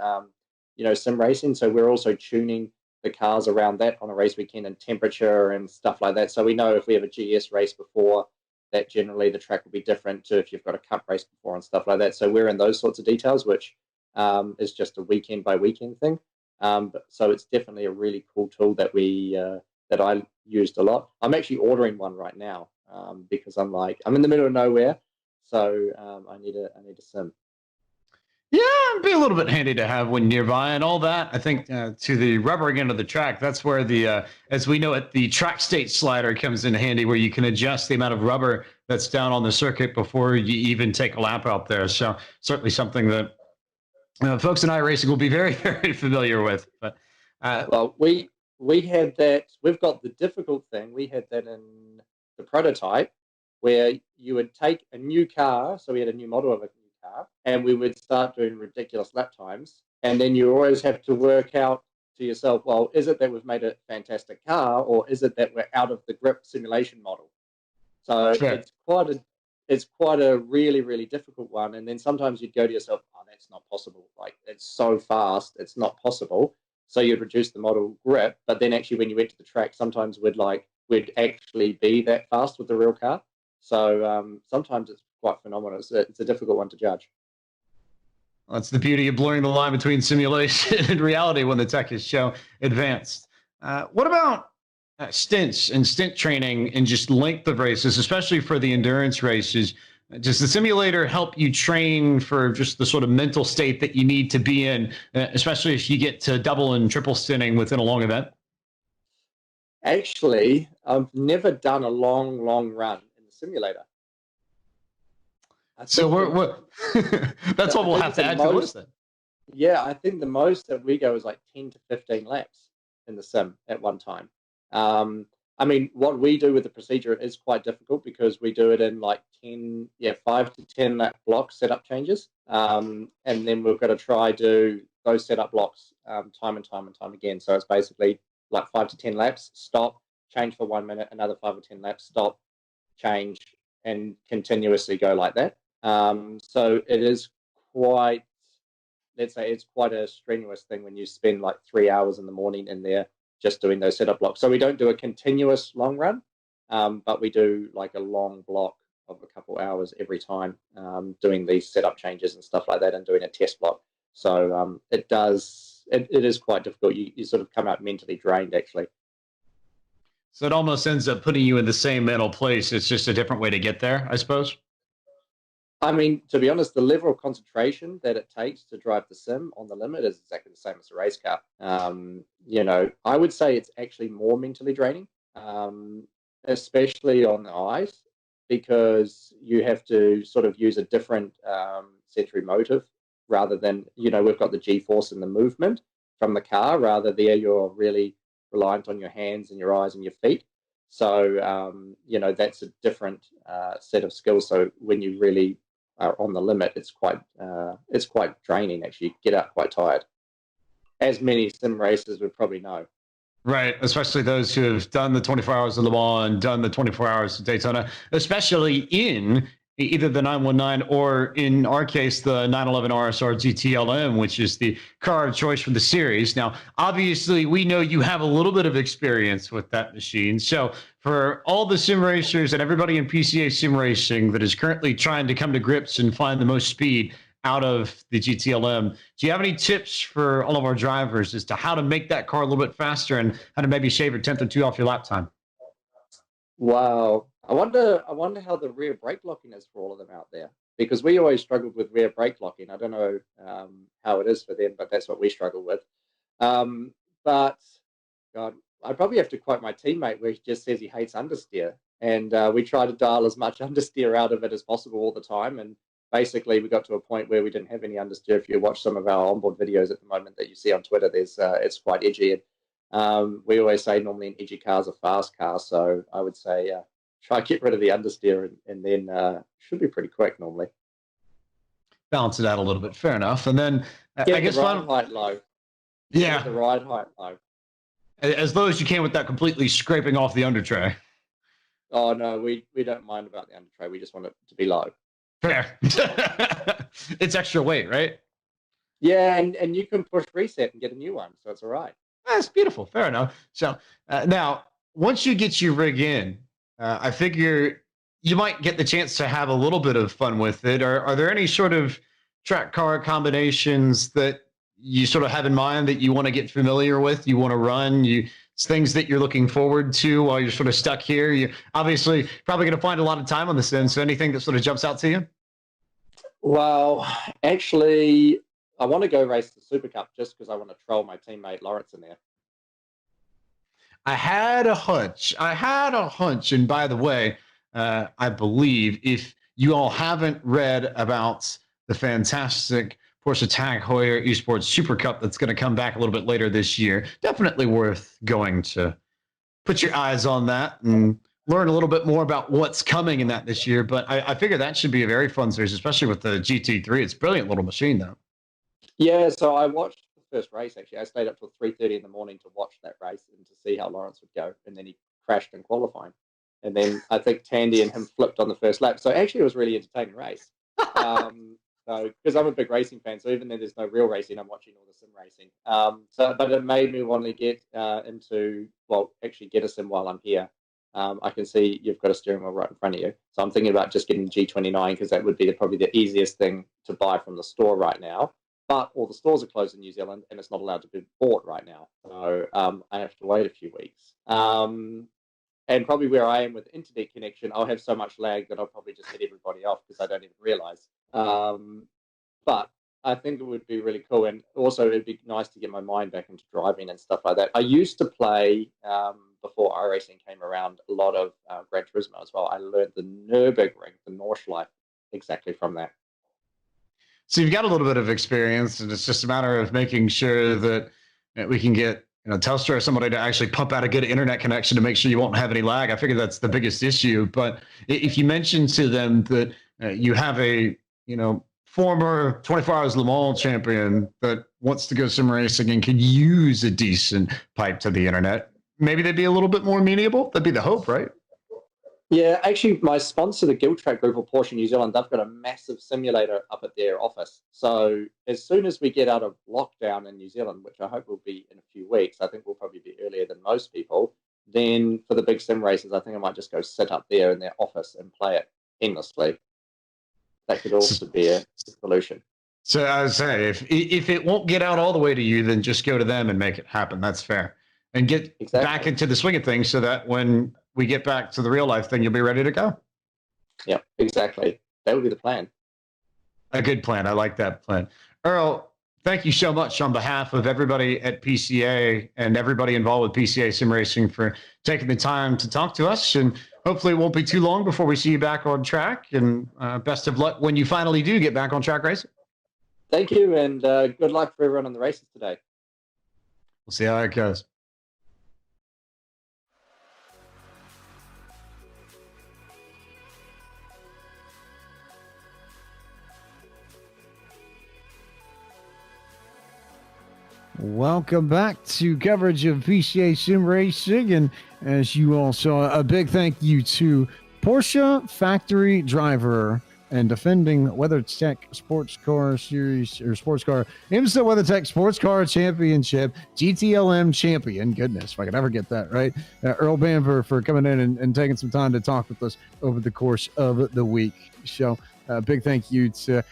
sim racing. So we're also tuning the cars around that on a race weekend, and temperature and stuff like that. So we know if we have a GS race before, that generally the track will be different to if you've got a cup race before and stuff like that. So we're in those sorts of details, which is just a weekend by weekend thing. So it's definitely a really cool tool that that I used a lot. I'm actually ordering one right now because I'm in the middle of nowhere, so I need a sim. Yeah, it'd be a little bit handy to have one nearby and all that. I think to the rubbering end of the track, that's where the, as we know it, the track state slider comes in handy, where you can adjust the amount of rubber that's down on the circuit before you even take a lap out there. So certainly something that folks in iRacing will be very, very familiar with. But well, we had that. We've got the difficult thing. We had that in the prototype, where you would take a new car. So we had a new model of a new car, and we would start doing ridiculous lap times. And then you always have to work out to yourself, well, is it that we've made a fantastic car, or is it that we're out of the grip simulation model? So sure. it's quite a really, really difficult one. And then sometimes you'd go to yourself, oh, that's not possible. Like, it's so fast, it's not possible. So you'd reduce the model grip. But then actually when you went to the track, sometimes we'd actually be that fast with the real car. So sometimes it's quite phenomenal. It's a difficult one to judge. That's the beauty of blurring the line between simulation and reality when the tech is so advanced. What about stints and stint training and just length of races, especially for the endurance races? Does the simulator help you train for just the sort of mental state that you need to be in, especially if you get to double and triple stinting within a long event? Actually, I've never done a long run in the simulator. So we're that's what we'll have to add to the list then. Yeah, I think the most that we go is like 10 to 15 laps in the sim at one time. I mean, what we do with the procedure is quite difficult, because we do it in like 5 to 10 lap block setup changes. And then we've got to try do those setup blocks time and time again. So it's basically like 5 to 10 laps, stop, change for 1 minute, another 5 or 10 laps, stop, change, and continuously go like that. So it is quite, let's say it's quite a strenuous thing when you spend like 3 hours in the morning in there just doing those setup blocks. So we don't do a continuous long run, but we do like a long block of a couple hours every time, doing these setup changes and stuff like that, and doing a test block. So it is quite difficult. You sort of come out mentally drained, actually. So it almost ends up putting you in the same mental place. It's just a different way to get there, I suppose. I mean, to be honest, the level of concentration that it takes to drive the sim on the limit is exactly the same as a race car. I would say it's actually more mentally draining, especially on the ice, because you have to sort of use a different sensory motive, rather than, we've got the G-force and the movement from the car, rather there you're really reliant on your hands and your eyes and your feet. So, that's a different set of skills. So when you really are on the limit, it's quite draining, actually. You get out quite tired, as many sim racers would probably know. Right, especially those who have done the 24 hours of Le Mans and done the 24 hours of Daytona, especially in either the 919 or, in our case, the 911 RSR GTLM, which is the car of choice for the series. Now, obviously, we know you have a little bit of experience with that machine. So for all the sim racers and everybody in PCA Sim Racing that is currently trying to come to grips and find the most speed out of the GTLM, do you have any tips for all of our drivers as to how to make that car a little bit faster and how to maybe shave a tenth or two off your lap time? Wow. I wonder how the rear brake locking is for all of them out there, because we always struggled with rear brake locking. I don't know how it is for them, but that's what we struggle with. But God, I probably have to quote my teammate where he just says he hates understeer, and we try to dial as much understeer out of it as possible all the time. And basically, we got to a point where we didn't have any understeer. If you watch some of our onboard videos at the moment that you see on Twitter, it's quite edgy. And we always say normally an edgy car is a fast car, so I would say try to get rid of the understeer, and then should be pretty quick normally. Balance it out a little bit. Fair enough. And then I guess the ride height low. Yeah. Get the ride height low. As low as you can without completely scraping off the under tray. Oh no, we don't mind about the under tray. We just want it to be low. Fair. It's extra weight, right? Yeah, and you can push reset and get a new one, so it's all right. That's beautiful. Fair enough. So now, once you get your rig in, I figure you might get the chance to have a little bit of fun with it. Are there any sort of track car combinations that you sort of have in mind that you want to get familiar with, you want to run, it's things that you're looking forward to while you're sort of stuck here? You're obviously probably going to find a lot of time on this end, so anything that sort of jumps out to you? Well, actually, I want to go race the Super Cup just because I want to troll my teammate Lawrence in there. I had a hunch. And by the way, I believe if you all haven't read about the fantastic Porsche Tag Heuer Esports Super Cup that's going to come back a little bit later this year, definitely worth going to put your eyes on that and learn a little bit more about what's coming in that this year. But I figure that should be a very fun series, especially with the GT3. It's a brilliant little machine, though. Yeah, so I watched the first race, actually. I stayed up till 3:30 in the morning to watch that race and to see how Lawrence would go. And then he crashed in qualifying. And then I think Tandy and him flipped on the first lap. So actually, it was a really entertaining race. So because I'm a big racing fan, so even though there's no real racing, I'm watching all the sim racing. But it made me want to get get a sim while I'm here. I can see you've got a steering wheel right in front of you. So I'm thinking about just getting G29 because that would be probably the easiest thing to buy from the store right now. But all the stores are closed in New Zealand and it's not allowed to be bought right now. So I have to wait a few weeks. And probably where I am with internet connection, I'll have so much lag that I'll probably just hit everybody off because I don't even realize. But I think it would be really cool. And also it'd be nice to get my mind back into driving and stuff like that. I used to play, before iRacing came around, a lot of Gran Turismo as well. I learned the Nürburgring, the Nordschleife, exactly from that. So you've got a little bit of experience, and it's just a matter of making sure that we can get Telstra or somebody to actually pump out a good internet connection to make sure you won't have any lag. I figure that's the biggest issue. But if you mention to them that you have a former 24 Hours Le Mans champion that wants to go sim racing and can use a decent pipe to the internet, maybe they'd be a little bit more amenable. That'd be the hope, right? Yeah, actually, my sponsor, the Guild Track Group of Porsche New Zealand, they've got a massive simulator up at their office. So as soon as we get out of lockdown in New Zealand, which I hope will be in a few weeks, I think we'll probably be earlier than most people, then for the big sim races, I think I might just go sit up there in their office and play it endlessly. That could also be a solution. So I would say, if it won't get out all the way to you, then just go to them and make it happen. That's fair. And get back into the swing of things so that when we get back to the real life thing, you'll be ready to go. Yeah, exactly. That would be the plan. A good plan. I like that plan. Earl, thank you so much on behalf of everybody at PCA and everybody involved with PCA Sim Racing for taking the time to talk to us. And hopefully it won't be too long before we see you back on track. And best of luck when you finally do get back on track racing. Thank you, and good luck for everyone on the races today. We'll see how it goes. Welcome back to coverage of PCA Sim Racing. And as you all saw, a big thank you to Porsche factory driver and defending WeatherTech Sports Car Series or Sports Car IMSA WeatherTech Sports Car Championship GTLM champion. Goodness, if I could ever get that right. Earl Bamber for coming in and taking some time to talk with us over the course of the week. So big thank you to